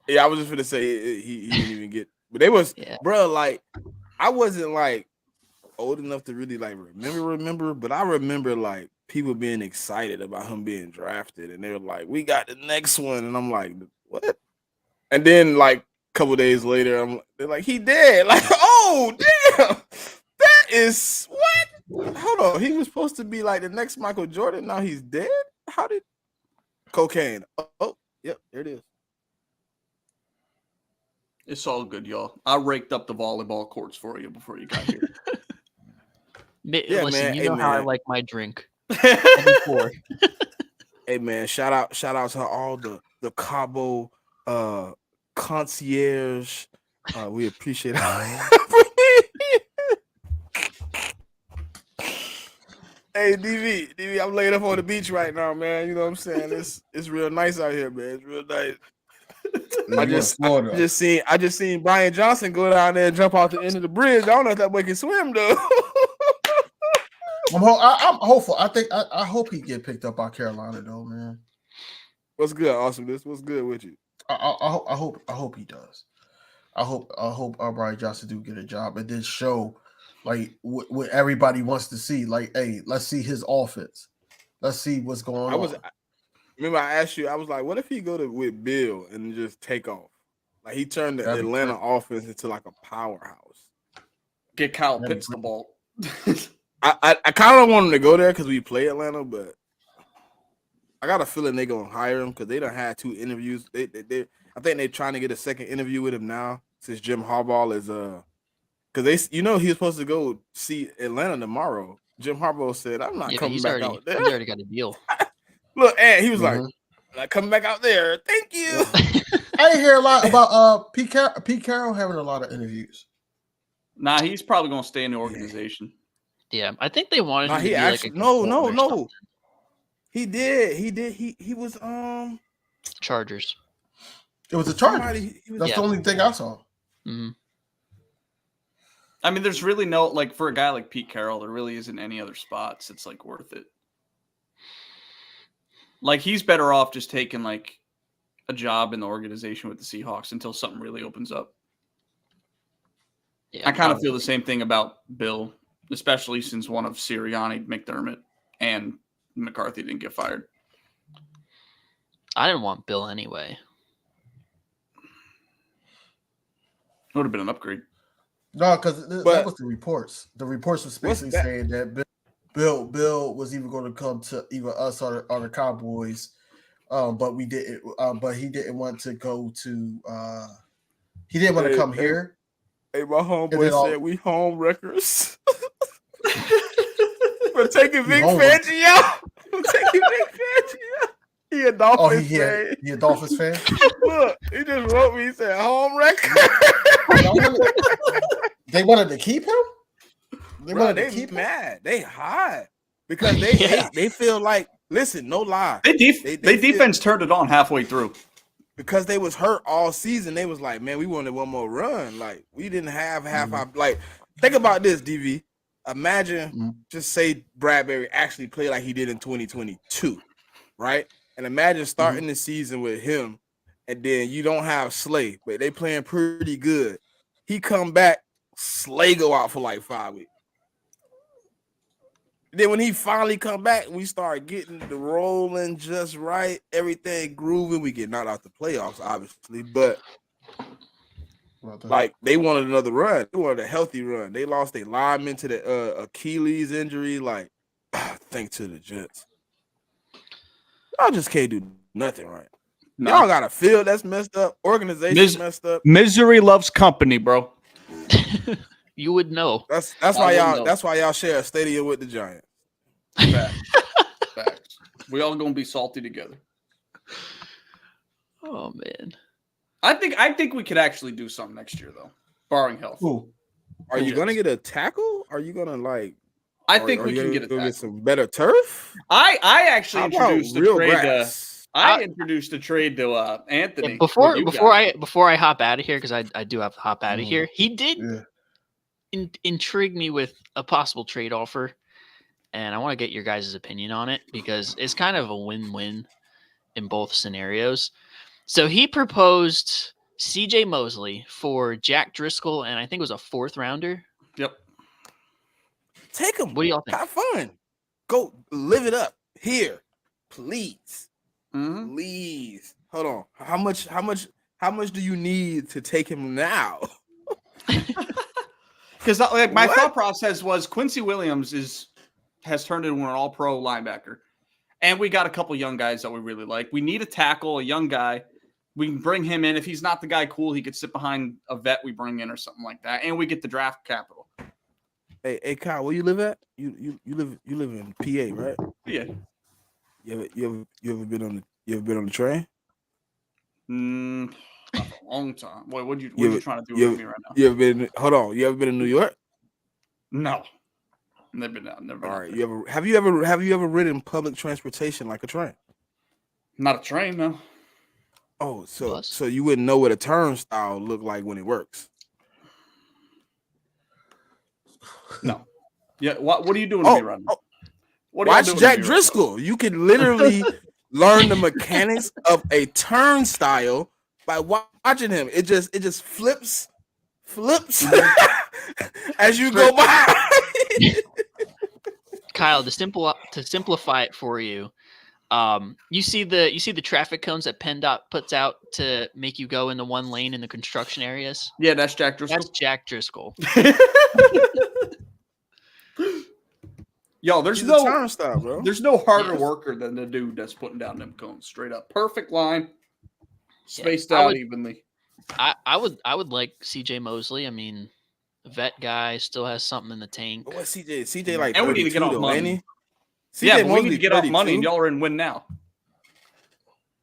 yeah, I was just going to say he didn't even get. But they was, Yeah. bro. Like, I wasn't like old enough to really like remember, but I remember like people being excited about him being drafted, and they were like, "We got the next one," and I'm like, "What?" And then like a couple days later, they're like, "He dead!" Like, oh damn, that is what? Hold on, he was supposed to be like the next Michael Jordan. Now he's dead. How did cocaine? Oh, yep, there it is. It's all good, y'all. I raked up the volleyball courts for you before you got here. Yeah, Listen, man. you Hey, know how I man. like my drink. Before. Hey man, shout out to all the Cabo concierge. We appreciate it. Hey DV, I'm laid up on the beach right now, man. You know what I'm saying? It's real nice out here, man. It's real nice. I just seen Brian Johnson go down there and jump off the end of the bridge. I don't know if that boy can swim though. I'm hopeful. I hope he get picked up by Carolina though, man. What's good, Awesomeness? What's good with you? I hope he does. I hope Brian Johnson do get a job and then show like what everybody wants to see. Like, hey, let's see his offense. Let's see what's going on. Remember, I asked you. I was like, "What if he go with Bill and just take off? Like he turned the Atlanta offense into like a powerhouse." Get Kyle Pitts the ball. I kind of don't want him to go there because we play Atlanta, but I got a feeling they're gonna hire him because they done had 2 interviews. I think they're trying to get a second interview with him now since Jim Harbaugh is because he was supposed to go see Atlanta tomorrow. Jim Harbaugh said, "I'm not coming back out there." He's already got a deal. Look, and he was like coming back out there. Thank you. I didn't hear a lot about Pete Carroll having a lot of interviews. Nah, he's probably gonna stay in the organization. Yeah, I think they wanted him to He be actually like a consultant or no. something. He did. He was Chargers. It was a Chargers. That's the only thing I saw. Mm-hmm. I mean, there's really no like for a guy like Pete Carroll, there really isn't any other spots it's like worth it. Like he's better off just taking like a job in the organization with the Seahawks until something really opens up. Yeah, I kind of feel the same thing about Bill, especially since one of Sirianni, McDermott, and McCarthy didn't get fired. I didn't want Bill anyway. It would have been an upgrade. No, because that was the reports. The reports was basically saying that Bill was even going to come to either us or the Cowboys, but we didn't. But he didn't want to go to. He didn't want to come here. Hey, my homeboy said we home wreckers. We're taking Vic Fangio. We're taking Vic Fangio. He a Dolphins fan. He a Dolphins fan? Look, he just wrote me. He said home wrecker. They wanted to keep him? They mad. They hot. Because they feel like, listen, no lie. They defense turned it on halfway through. because they was hurt all season, they was like, man, we wanted one more run. Like, we didn't have half our like. Think about this, DV. Imagine, just say Bradbury actually played like he did in 2022, right? And imagine starting the season with him, and then you don't have Slay, but they playing pretty good. He come back, Slay go out for like 5 weeks. Then when he finally come back, we start getting the rolling just right, everything grooving. We get knocked out the playoffs, obviously, but like they wanted another run. They wanted a healthy run. They lost their lineman to the Achilles injury. Like, thanks to the Jets. Y'all just can't do nothing right. No. Y'all got a field that's messed up, organization messed up. Misery loves company, bro. You would know. That's why y'all. That's why y'all share a stadium with the Giants. Facts. We all gonna be salty together. Oh man. I think we could actually do something next year though, barring health. Ooh. Are you gonna get a tackle? Are you gonna like? I think we can get a tackle. Get some better turf. I actually introduced a trade grass? introduced a trade to Anthony. Before I hop out of here, because I do have to hop out of here. He did intrigue me with a possible trade offer, and I want to get your guys' opinion on it because it's kind of a win-win in both scenarios. So he proposed CJ Mosley for Jack Driscoll, and I think it was a 4th rounder. Yep. Take him. What do y'all think? Have fun. Go live it up here, please. Mm-hmm. Please. Hold on. How much do you need to take him now? Because like my thought process was Quincy Williams has turned into an all-pro linebacker, and we got a couple young guys that we really like. We need a tackle, a young guy. We can bring him in. If he's not the guy cool, he could sit behind a vet we bring in or something like that, and we get the draft capital. Hey, Kyle, where you live at? You live in PA, right? Yeah. You ever been on the train? A long time. What are you trying to do with me right now? You ever been? Hold on. You ever been in New York? No. Never been out. All right. Have you ever ridden public transportation like a train? Not a train, no. Oh, so you wouldn't know what a turnstile look like when it works. No. Yeah. What are you doing to me right now? Watch Jack Driscoll. You can literally learn the mechanics of a turnstile by watching him. It just flips as you go by. Kyle, to simplify it for you, you see the traffic cones that PennDOT puts out to make you go into one lane in the construction areas? Yeah, that's Jack Driscoll. That's Jack Driscoll. Yo, there's He's no a turnstile, bro. There's no harder worker than the dude that's putting down them cones straight up. Perfect line, spaced out evenly. I would like CJ Mosley. I mean, vet guy still has something in the tank. What CJ like? And we need to get off money. Yeah, we need to get off money, and y'all are in win now.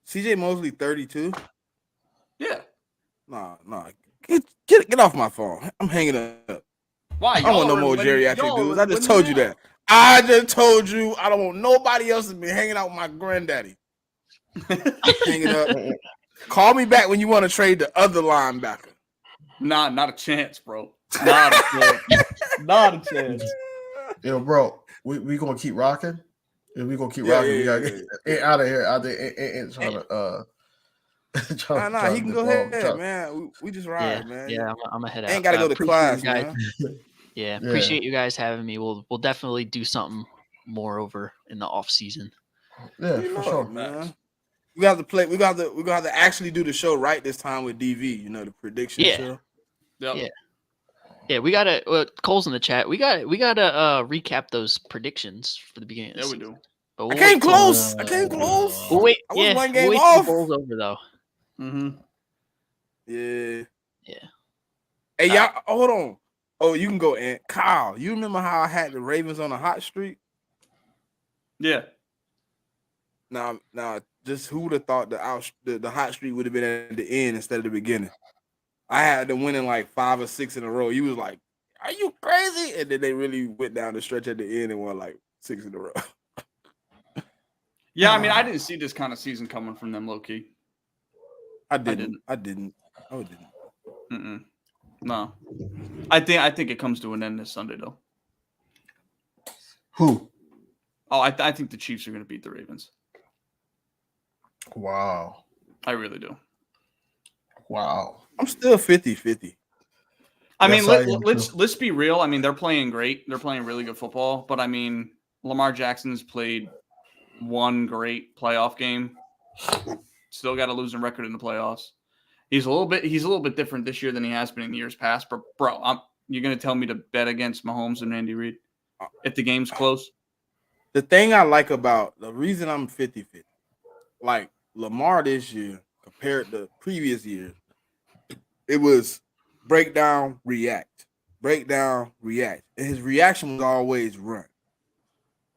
CJ Mosley 32. Yeah. Nah. Get off my phone. I'm hanging up. Why? I don't want no more geriatric dudes. I just told you that. I just told you I don't want nobody else to be hanging out with my granddaddy. Hanging up. Call me back when you want to trade the other linebacker. Nah, not a chance, bro. Not a chance. Not a chance. Yo, bro, we gonna keep rocking. And we gonna keep rocking. We gotta get out of here. Out there and trying to. Nah, he can go ahead, man. We just ride, man. Yeah, I'm gonna head out. Ain't gotta go to class, man. Yeah, appreciate you guys having me. We'll definitely do something more over in the off season. Yeah, for sure, man. We got to play. We got to actually do the show right this time with DV. You know, the prediction show. Yep. Yeah. We gotta. Cole's in the chat. We gotta recap those predictions for the beginning. Yeah, we do. But I came close. We'll wait. I was one game we'll wait off. till Cole's over though. Mm-hmm. Yeah. Hey, y'all, hold on. Oh, you can go in. Kyle, you remember how I had the Ravens on a hot streak? Yeah. Now, just who would have thought the hot streak would have been at the end instead of the beginning? I had them winning like 5 or 6 in a row. You was like, "Are you crazy?" And then they really went down the stretch at the end and won like 6 in a row. Yeah, I mean, I didn't see this kind of season coming from them, low key. I didn't. Oh, didn't. Mm-mm. No. I think it comes to an end this Sunday, though. Who? Oh, I think the Chiefs are going to beat the Ravens. Wow. I really do. Wow. I'm still 50-50. I Yes, mean, I am let's be real. I mean, they're playing great. They're playing really good football. But I mean, Lamar Jackson's played one great playoff game. Still got a losing record in the playoffs. He's a little bit different this year than he has been in years past. But bro, you're gonna tell me to bet against Mahomes and Andy Reid if the game's close? The thing I like about the reason I'm 50-50, like Lamar this year compared to previous years, it was breakdown, react, breakdown, react, and his reaction was always run.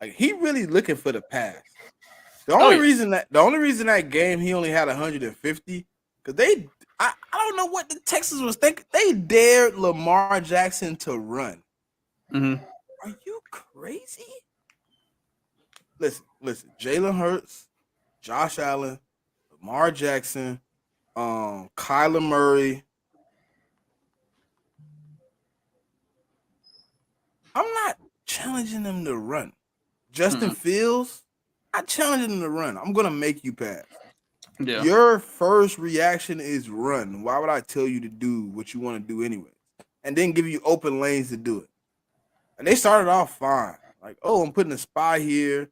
Like he really looking for the pass. The only reason that game he only had 150 because I don't know what the Texans was thinking. They dared Lamar Jackson to run. Mm-hmm. Are you crazy? Listen. Jalen Hurts, Josh Allen, Lamar Jackson, Kyler Murray. I'm not challenging them to run. Justin Fields, I challenge them to run. I'm gonna make you pass. Yeah. Your first reaction is run. Why would I tell you to do what you want to do anyway? And then give you open lanes to do it. And they started off fine. Like, oh, I'm putting a spy here.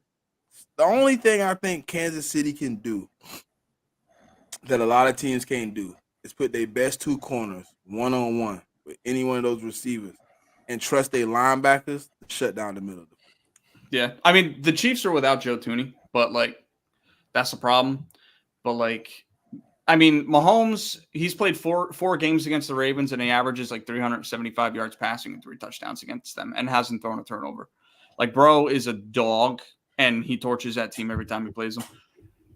The only thing I think Kansas City can do that a lot of teams can't do is put their best two corners one-on-one with any one of those receivers and trust their linebackers to shut down the middle of the field. Yeah. I mean, the Chiefs are without Joe Thuney, but, like, that's the problem. But, like, I mean, Mahomes, he's played four games against the Ravens, and he averages, like, 375 yards passing and 3 touchdowns against them and hasn't thrown a turnover. Like, bro is a dog, and he torches that team every time he plays them.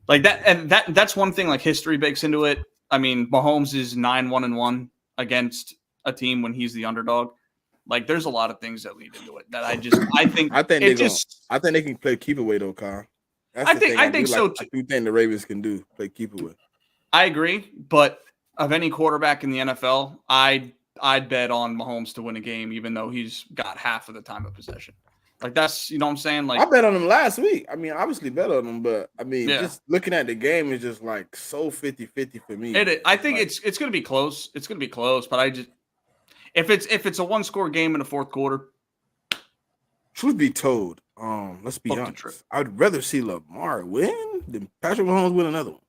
Like, that's one thing, like, history bakes into it. I mean, Mahomes is 9-1-1 against a team when he's the underdog. Like, there's a lot of things that lead into it that I think they can play keep away though, Kyle. That's I think so too. I do think the Ravens can play keep away. I agree, but of any quarterback in the NFL, I'd bet on Mahomes to win a game, even though he's got half of the time of possession. Like that's, you know what I'm saying? Like I bet on him last week. I mean, obviously bet on him, but I mean, just looking at the game is just like so 50-50 for me. I think it's going to be close. It's going to be close, but if it's a one-score game in the fourth quarter. Truth be told, let's be honest. I'd rather see Lamar win than Patrick Mahomes win another one.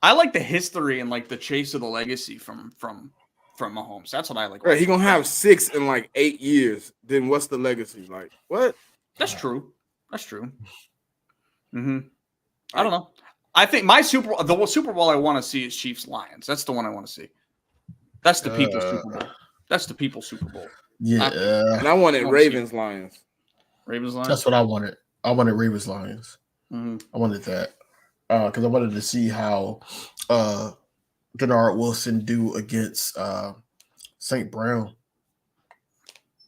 I like the history and like the chase of the legacy from Mahomes. That's what I like. Right, he's gonna have 6 in like 8 years. Then what's the legacy? Like what? That's true. Mm-hmm. I don't know. I think the Super Bowl I want to see is Chiefs Lions. That's the one I want to see. That's the people's Super Bowl. That's the people's Super Bowl. Yeah. And I wanted Ravens Lions. Ravens Lions. That's what I wanted. I wanted Ravens Lions. Mm-hmm. I wanted that because I wanted to see how Denard Wilson do against St. Brown.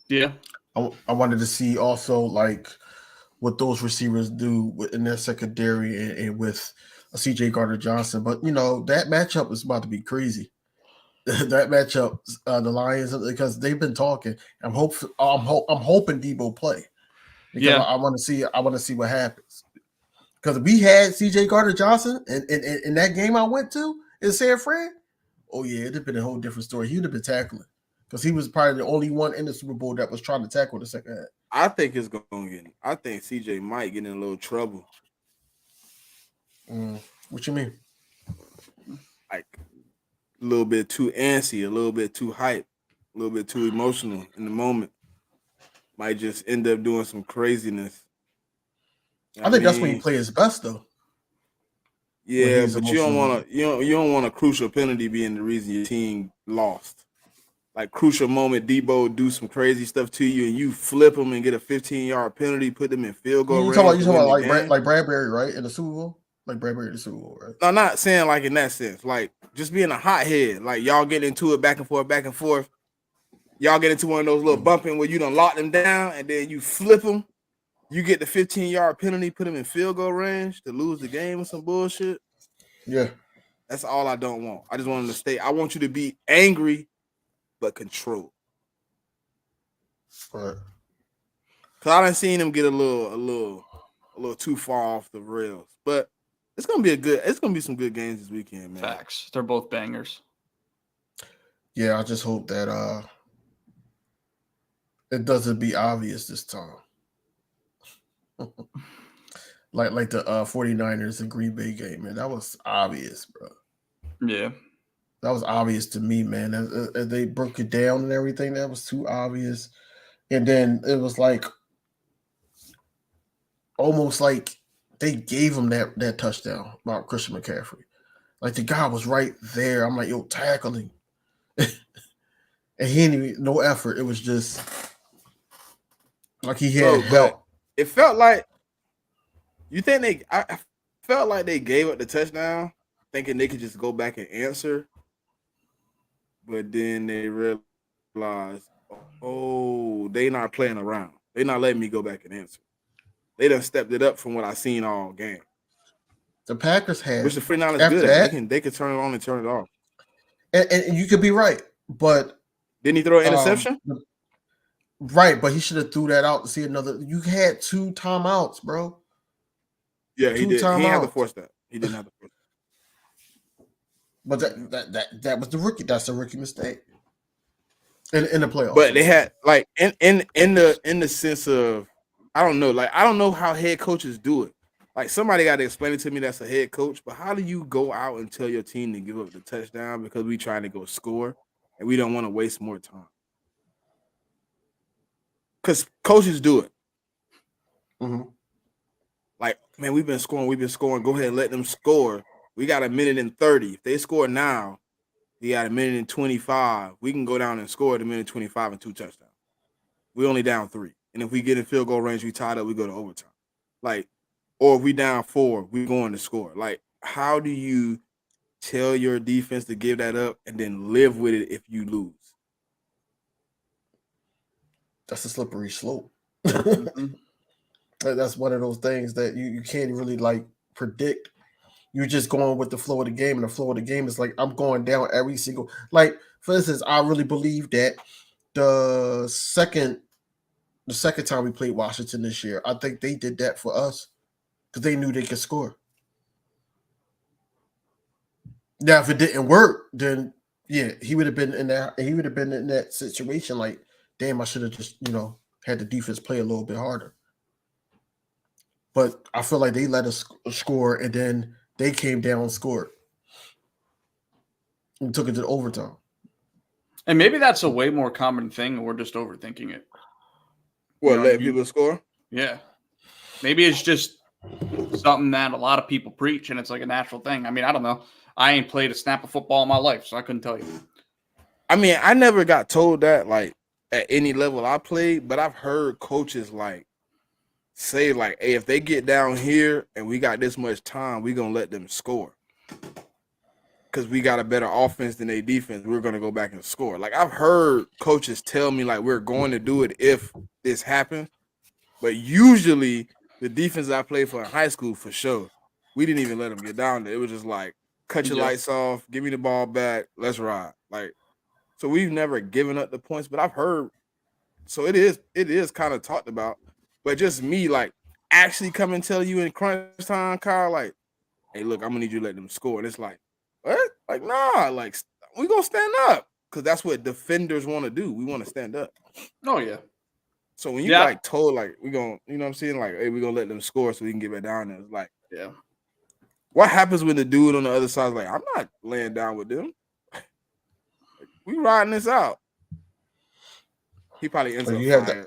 Yeah. I wanted to see also like what those receivers do in their secondary and with CJ Gardner-Johnson. But you know that matchup is about to be crazy. That matchup, the Lions, because they've been talking. I'm hoping Debo play. Because I want to see what happens. Because we had CJ Gardner-Johnson in that game I went to in San Fran. Oh yeah, it'd have been a whole different story. He would have been tackling because he was probably the only one in the Super Bowl that was trying to tackle the second half. I think it's going to get. I think CJ might get in a little trouble. What you mean? Like a little bit too antsy, a little bit too hype, a little bit too emotional in the moment. Might just end up doing some craziness. I think that's when you play his best, though. Yeah, but you don't want a crucial penalty being the reason your team lost. Like crucial moment, Debo do some crazy stuff to you, and you flip them and get a 15-yard penalty, put them in field goal range. You talking about like Bradbury, right, in the Super Bowl? Like Bradbury in the Super Bowl, right? No, I'm not saying like in that sense. Like just being a hothead, like y'all get into it back and forth. Y'all get into one of those little bumping where you done lock them down, and then you flip them. You get the 15-yard penalty, put them in field goal range to lose the game or some bullshit. Yeah. That's all I don't want. I just want him to stay. I want you to be angry, but controlled. Right. Cause I done seen him get a little too far off the rails. But it's gonna be some good games this weekend, man. Facts. They're both bangers. Yeah, I just hope that it doesn't be obvious this time. like the 49ers and Green Bay game, man. That was obvious, bro. Yeah. That was obvious to me, man. As they broke it down and everything, that was too obvious. And then it was like almost like they gave him that touchdown about Christian McCaffrey. Like the guy was right there. I'm like, yo, tackling. And he didn't even, no effort. It was just like he had help. It felt like I felt like they gave up the touchdown, thinking they could just go back and answer. But then they realized, oh, they not playing around. They not letting me go back and answer. They done stepped it up from what I seen all game. The Packers had, which the 49ers good at. They can turn it on and turn it off. And you could be right, but didn't he throw an interception? Right, but he should have threw that out to see another. You had 2 timeouts, bro. Yeah, he did. He didn't have to force that. He didn't have to force that. But that was the rookie. That's a rookie mistake in the playoffs. But they had like in the sense of I don't know how head coaches do it. Like somebody got to explain it to me. That's a head coach. But how do you go out and tell your team to give up the touchdown because we trying to go score and we don't want to waste more time? Because coaches do it. Mm-hmm. Like, man, we've been scoring. Go ahead and let them score. We got 1:30. If they score now, we got 1:25. We can go down and score at 1:25 and 2 touchdowns. We only down 3. And if we get in field goal range, we tied up, we go to overtime. Like, or if we down 4, we going to score. Like, how do you tell your defense to give that up and then live with it if you lose? That's a slippery slope. Mm-hmm. That's one of those things that you can't really like predict. You're just going with the flow of the game, and the flow of the game is like I'm going down every single. Like for instance, I really believe that the second time we played Washington this year, I think they did that for us because they knew they could score. Now, if it didn't work, then yeah, he would have been in that. He would have been in that situation. Like, damn, I should have just had the defense play a little bit harder. But I feel like they let us score, and then they came down and scored and took it to overtime. And maybe that's a way more common thing, and we're just overthinking it. What, letting people score? Yeah. Maybe it's just something that a lot of people preach, and it's like a natural thing. I mean, I don't know. I ain't played a snap of football in my life, so I couldn't tell you. I mean, I never got told that, like, at any level I played, but I've heard coaches, like, say, like, hey, if they get down here and we got this much time, we're going to let them score. Because we got a better offense than their defense. We're going to go back and score. Like, I've heard coaches tell me, like, we're going to do it if this happens. But usually, the defense I played for in high school, for sure, we didn't even let them get down there. It was just like, cut your lights off, give me the ball back, let's ride. Like, so we've never given up the points, but I've heard, so it is kind of talked about. But just me, like, actually come and tell you in crunch time, Kyle, like, hey, look, I'm going to need you to let them score. And it's like, what? Like, nah, like, we going to stand up. Because that's what defenders want to do. We want to stand up. Oh, yeah. So when you, like, told, like, we going to, you know what I'm saying? Like, hey, we're going to let them score so we can get back down there. It's like, yeah. What happens when the dude on the other side is like, I'm not laying down with them. Like, we riding this out. He probably ends up fired.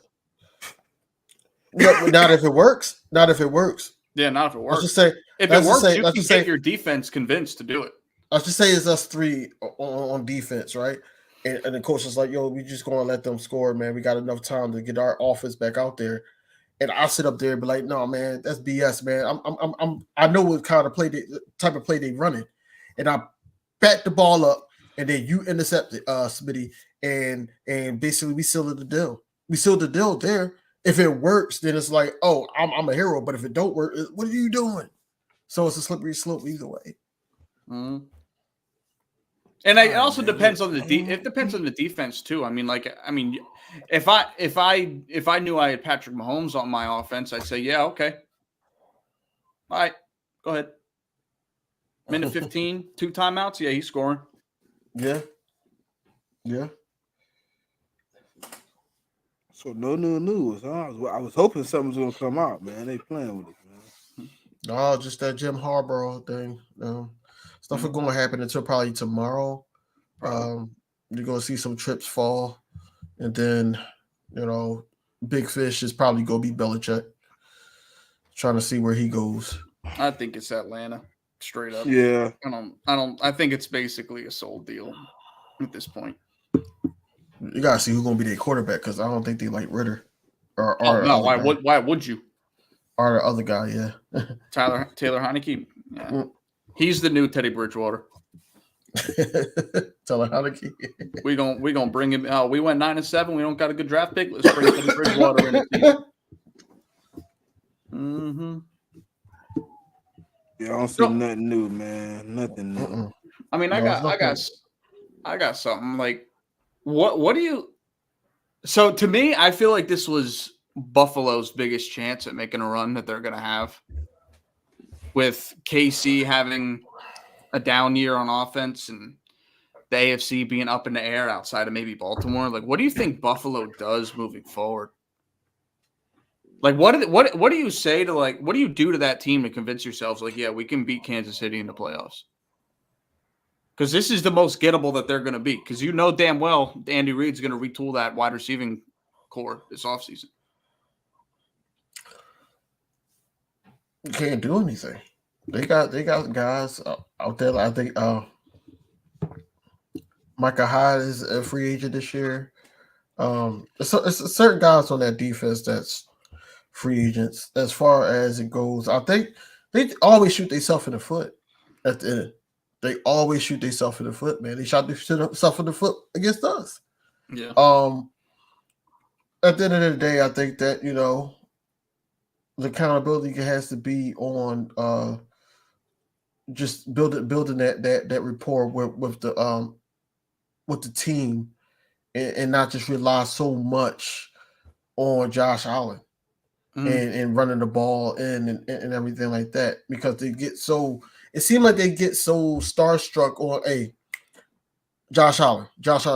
Not if it works. Not if it works. Yeah, not if it works. Let's just say if it works, you can get your defense convinced to do it. Let's just say it's us 3 on defense, right? And the coach is like, yo, we just going to let them score, man. We got enough time to get our offense back out there. And I'll sit up there and be like, no, man, that's BS, man. I know what kind of type of play they running. And I back the ball up, and then you intercept it, Smitty, and basically we sealed the deal. We sealed the deal there. If it works, then it's like, oh, I'm a hero. But if it don't work, what are you doing? So it's a slippery slope either way. Mm-hmm. And it also depends on it depends on the defense too. I mean, if I knew I had Patrick Mahomes on my offense, I'd say, yeah, okay, all right, go ahead. Minute 15, 2 timeouts. Yeah, he's scoring. Yeah. So no new news. Huh? I was hoping something was gonna come out, man. They playing with it, man. Oh, just that Jim Harbaugh thing. Stuff is going to happen until probably tomorrow. You're going to see some trips fall, and then big fish is probably going to be Belichick. Trying to see where he goes. I think it's Atlanta, straight up. Yeah. I think it's basically a sold deal at this point. You gotta see who's gonna be their quarterback because I don't think they like Ritter. Why would you? Or the other guy, yeah. Taylor Heineke. Yeah. He's the new Teddy Bridgewater. Taylor Heineke. we gonna bring him. We went 9-7. We don't got a good draft pick. Let's bring Teddy Bridgewater in the team. Mm-hmm. Yeah, I don't see nothing new, man. Nothing new. Mm-mm. I mean, I got something like. What do you? So to me, I feel like this was Buffalo's biggest chance at making a run that they're going to have. With KC having a down year on offense and the AFC being up in the air outside of maybe Baltimore, like what do you think Buffalo does moving forward? Like what do you say to what do you do to that team to convince yourselves yeah, we can beat Kansas City in the playoffs? Because this is the most gettable that they're going to be. Because damn well Andy Reid's going to retool that wide receiving core this offseason. You can't do anything. They got guys out there. I think Micah Hyde is a free agent this year. It's certain guys on that defense that's free agents. As far as it goes, I think they always shoot themselves in the foot at the end. They always shoot themselves in the foot, man. They shot themselves in the foot against us. Yeah. At the end of the day, I think that the accountability has to be on just building that rapport with the team, and not just rely so much on Josh Allen and running the ball and everything like that, because they get so. It seemed like they get so starstruck on Josh Allen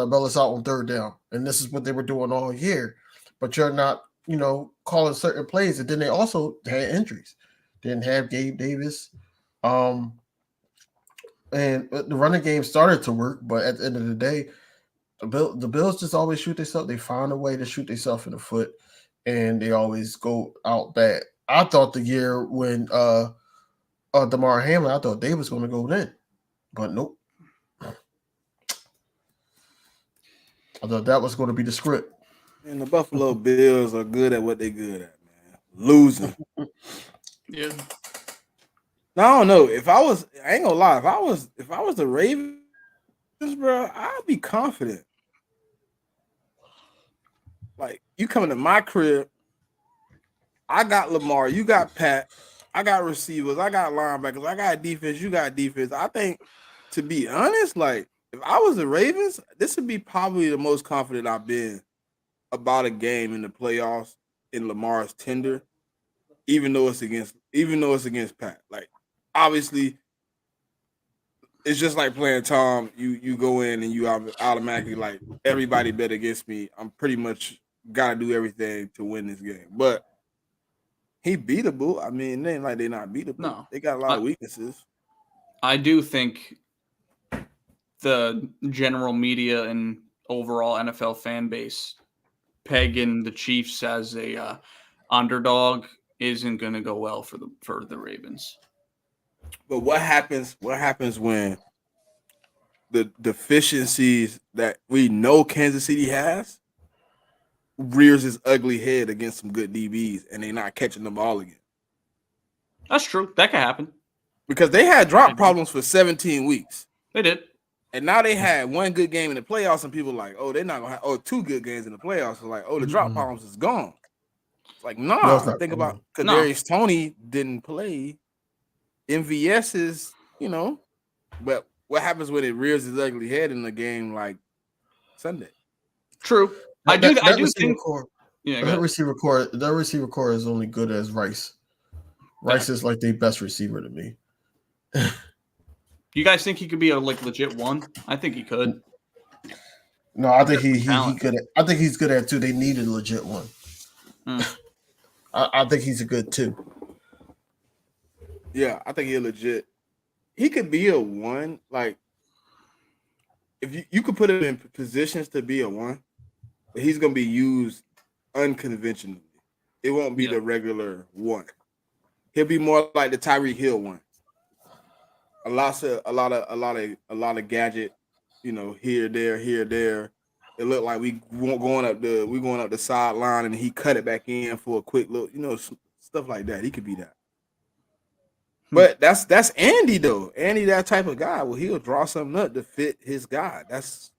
bail us out on third down, and this is what they were doing all year. But you're not, calling certain plays, and then they also had injuries. Didn't have Gabe Davis, and the running game started to work, but at the end of the day, the Bills just always shoot themselves. They find a way to shoot themselves in the foot, and they always go out bad. I thought the year when Damar Hamlin, I thought they was going to go then, but nope. I thought that was going to be the script. And the Buffalo Bills are good at what they're good at, man. Losing. Yeah. Now, I don't know. I ain't gonna lie. If I was the Ravens, bro, I'd be confident. Like, you coming to my crib, I got Lamar, you got Pat, I got receivers, I got linebackers, I got defense, you got defense. I think, to be honest, if I was the Ravens, this would be probably the most confident I've been about a game in the playoffs in Lamar's tender, even though it's against Pat. Obviously, it's just like playing Tom. You go in and you automatically everybody bet against me. I'm pretty much gotta do everything to win this game. But he beatable. I mean, it ain't like they're not beatable. No. They got a lot of weaknesses. I do think the general media and overall NFL fan base pegging the Chiefs as a underdog isn't going to go well for the Ravens. But what happens when the deficiencies that we know Kansas City has rears its ugly head against some good DBs and they're not catching the ball again? That's true. That could happen. Because they had drop problems for 17 weeks. They did. And now they had one good game in the playoffs, and people like, they're not going to have, two good games in the playoffs. It's like, the drop problems is gone. It's like, think about, Kadarius Toney didn't play. MVS is, but what happens when it rears its ugly head in a game like Sunday? True. I do think. Core, Yeah, that receiver core is only good as Rice. Rice is like the best receiver to me. You guys think he could be a legit one? I think he could. No, I think he good. I think he's good at two. They needed a legit one. I think he's a good two. Yeah, I think he's legit. He could be a one. Like, if you could put him in positions to be a one, but he's gonna be used unconventionally. It won't be the regular one. He'll be more like the Tyreek Hill one. A lot of gadget, here, there. It looked like we going up the sideline and he cut it back in for a quick look, stuff like that. He could be that. But that's Andy though. Andy, that type of guy. Well, he'll draw something up to fit his guy. That's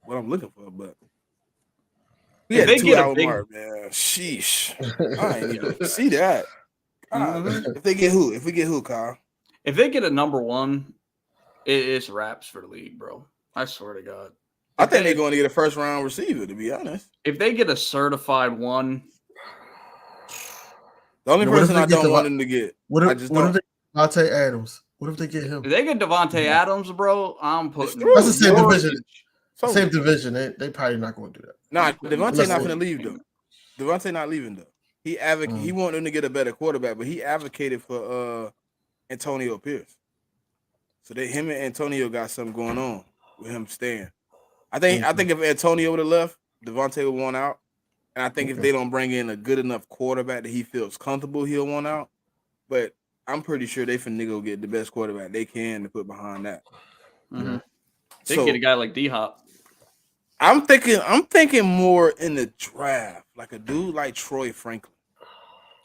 what I'm looking for. But we had a 2 hour mark, man. Sheesh. I ain't even see that. If we get who, Kyle? If they get a number one, it's wraps for the league, bro. I swear to God. I think they're going to get a first round receiver, to be honest. If they get a certified one, the only person I don't want them to get. What if Devontae Adams? What if they get him? If they get Devontae Adams, bro, I'm putting. That's the same division. Same division. They probably not going to do that. Nah, Devontae not going to leave though. Devontae not leaving though. He wanted them to get a better quarterback, but he advocated for Antonio Pierce. So him and Antonio got something going on with him staying. I think if Antonio would have left, Devontae would want out. And I think if they don't bring in a good enough quarterback that he feels comfortable, he'll want out. But I'm pretty sure they finna go get the best quarterback they can to put behind that. Mm-hmm. They get a guy like D-Hop. I'm thinking more in the draft, like a dude like Troy Franklin.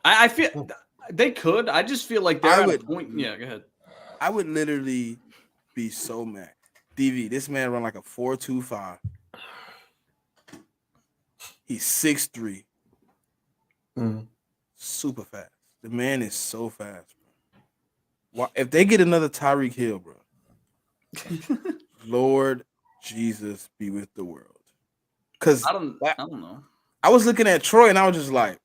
I feel they could. I just feel like they're at a point. Yeah, go ahead. I would literally be so mad. DV, this man run like a 4.25. He's 6'3". Super fast. The man is so fast, bro. If they get another Tyreek Hill, bro, Lord Jesus be with the world. Because I don't know. I was looking at Troy and I was just like,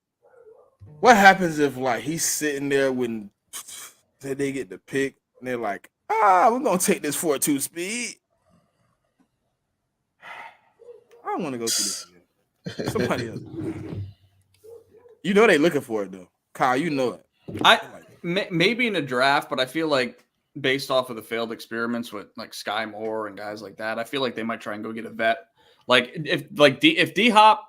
what happens if he's sitting there when they get the pick and they're like, we're gonna take this 4.2 speed. I don't want to go through this again. Somebody else. They looking for it though. Kyle, you know it. Maybe in a draft, but I feel like based off of the failed experiments with like Sky Moore and guys like that, I feel like they might try and go get a vet. Like if D-Hop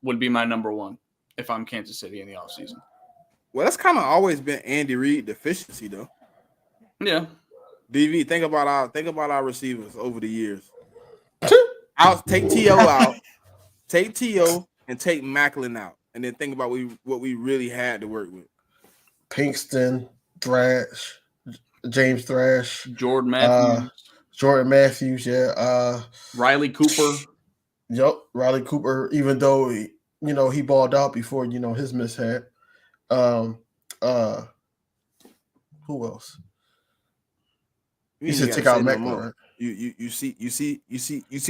would be my number one if I'm Kansas City in the offseason. Well, that's kind of always been Andy Reid deficiency though. Yeah. DV, think about our receivers over the years. I'll take T.O. out, take T.O. and take Macklin out, and then think about what we really had to work with. Pinkston, Thrash, James Thrash, Jordan Matthews, yeah. Riley Cooper. Yep, Riley Cooper, even though he balled out before, his mishap. Who else? You should take out Macklin, right? You see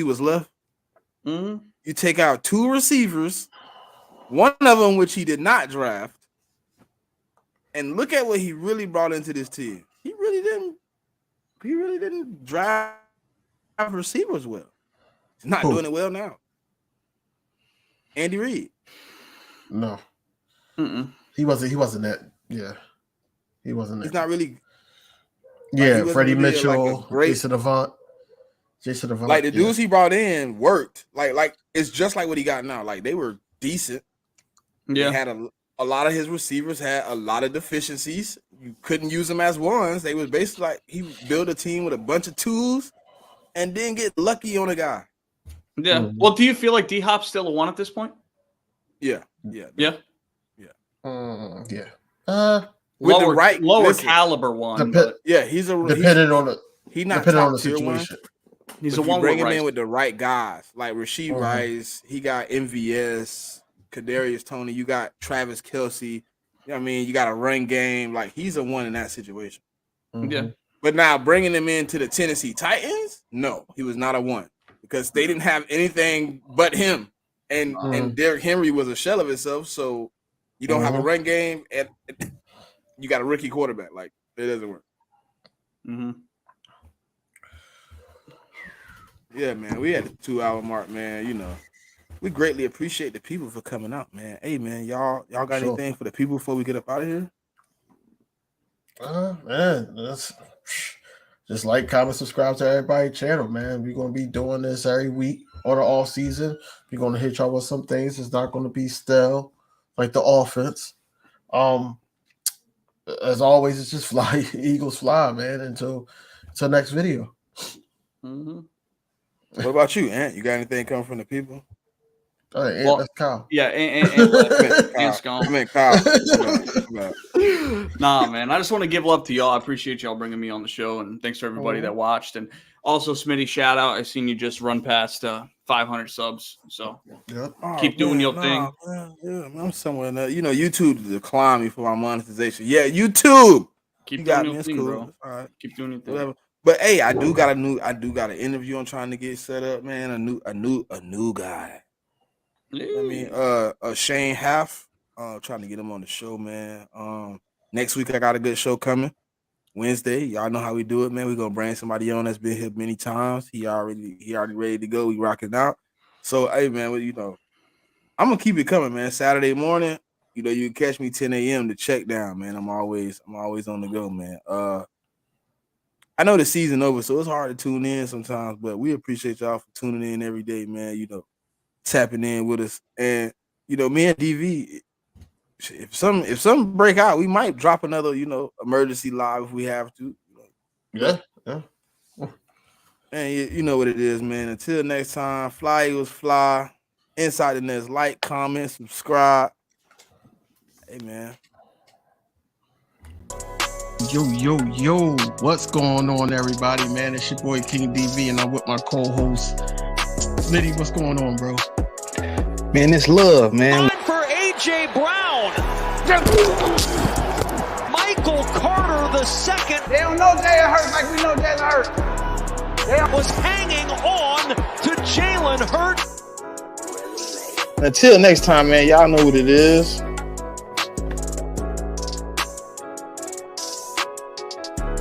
what's left? Mm-hmm. You take out 2 receivers, one of them which he did not draft, and look at what he really brought into this team. He really didn't draft receivers well. He's not doing it well now. Andy Reid. No. He wasn't that. Yeah. He wasn't that. He's not really. Yeah, Freddie Mitchell, Jason Avant. Like the dudes he brought in worked. Like it's just like what he got now. Like they were decent. Yeah. They had a lot of his receivers had a lot of deficiencies. You couldn't use them as ones. They was basically like he built a team with a bunch of tools and then get lucky on a guy. Yeah. Mm-hmm. Well, do you feel like D-Hop's still a one at this point? Yeah. Yeah. With the right lower caliber one. He's a depending on the he's not depending on the situation. He's a one. Bring him in with the right guys, like Rasheed Rice. He got MVS, Kadarius Toney. You got Travis Kelce. You got a run game. Like he's a one in that situation. Yeah. But now bringing him into the Tennessee Titans, no, he was not a one because they didn't have anything but him, and Derrick Henry was a shell of himself. So you don't have a run game, and you got a rookie quarterback. Like it doesn't work. Mm-hmm. Yeah, man, we at the 2-hour mark, man. You know, we greatly appreciate the people for coming out, man. Hey, man, y'all got anything for the people before we get up out of here? Man, that's just like, comment, subscribe to everybody's channel, man. We're gonna be doing this every week on the off season. We're gonna hit y'all with some things. It's not gonna be stale like the offense. As always, it's just fly, Eagles fly, man. Until next video. Mm-hmm. What about you, Ant? You got anything coming from the people? All right, Ant, that's Kyle. Yeah, and I meant Kyle. Nah, man. I just want to give love to y'all. I appreciate y'all bringing me on the show, and thanks to everybody that watched. And also, Smitty, shout out. I've seen you just run past 500 subs, so keep doing your thing. Man, I'm somewhere in there. You know, YouTube declined me for my monetization. Yeah, YouTube. Keep you doing got your me. It's thing, cool. bro. All right. Keep doing your thing. Whatever. But hey, I do got an interview I'm trying to get set up, man. A new guy. I mean, Shane Half. Trying to get him on the show, man. Next week I got a good show coming. Wednesday. Y'all know how we do it, man. We're gonna bring somebody on that's been here many times. He already ready to go. We rocking out. So hey man, well, you know, I'm gonna keep it coming, man. Saturday morning, you know, you can catch me 10 a.m. to check down, man. I'm always on the go, man. I know the season over, so it's hard to tune in sometimes, but we appreciate y'all for tuning in every day, man. You know, tapping in with us. And you know, me and DV, if some break out, we might drop another, you know, emergency live if we have to. Yeah. And you know what it is, man. Until next time, fly Eagles fly. Inside the Nest, like, comment, subscribe. Hey, man. Yo, what's going on, everybody, man? It's your boy King DV, and I'm with my co-host Smitty. What's going on, bro? Man, it's love, man. Time for A.J. Brown. Michael Carter II. They don't know Jalen Hurts like we know Jalen Hurts. Was hanging on to Jalen Hurts. Until next time, man, y'all know what it is.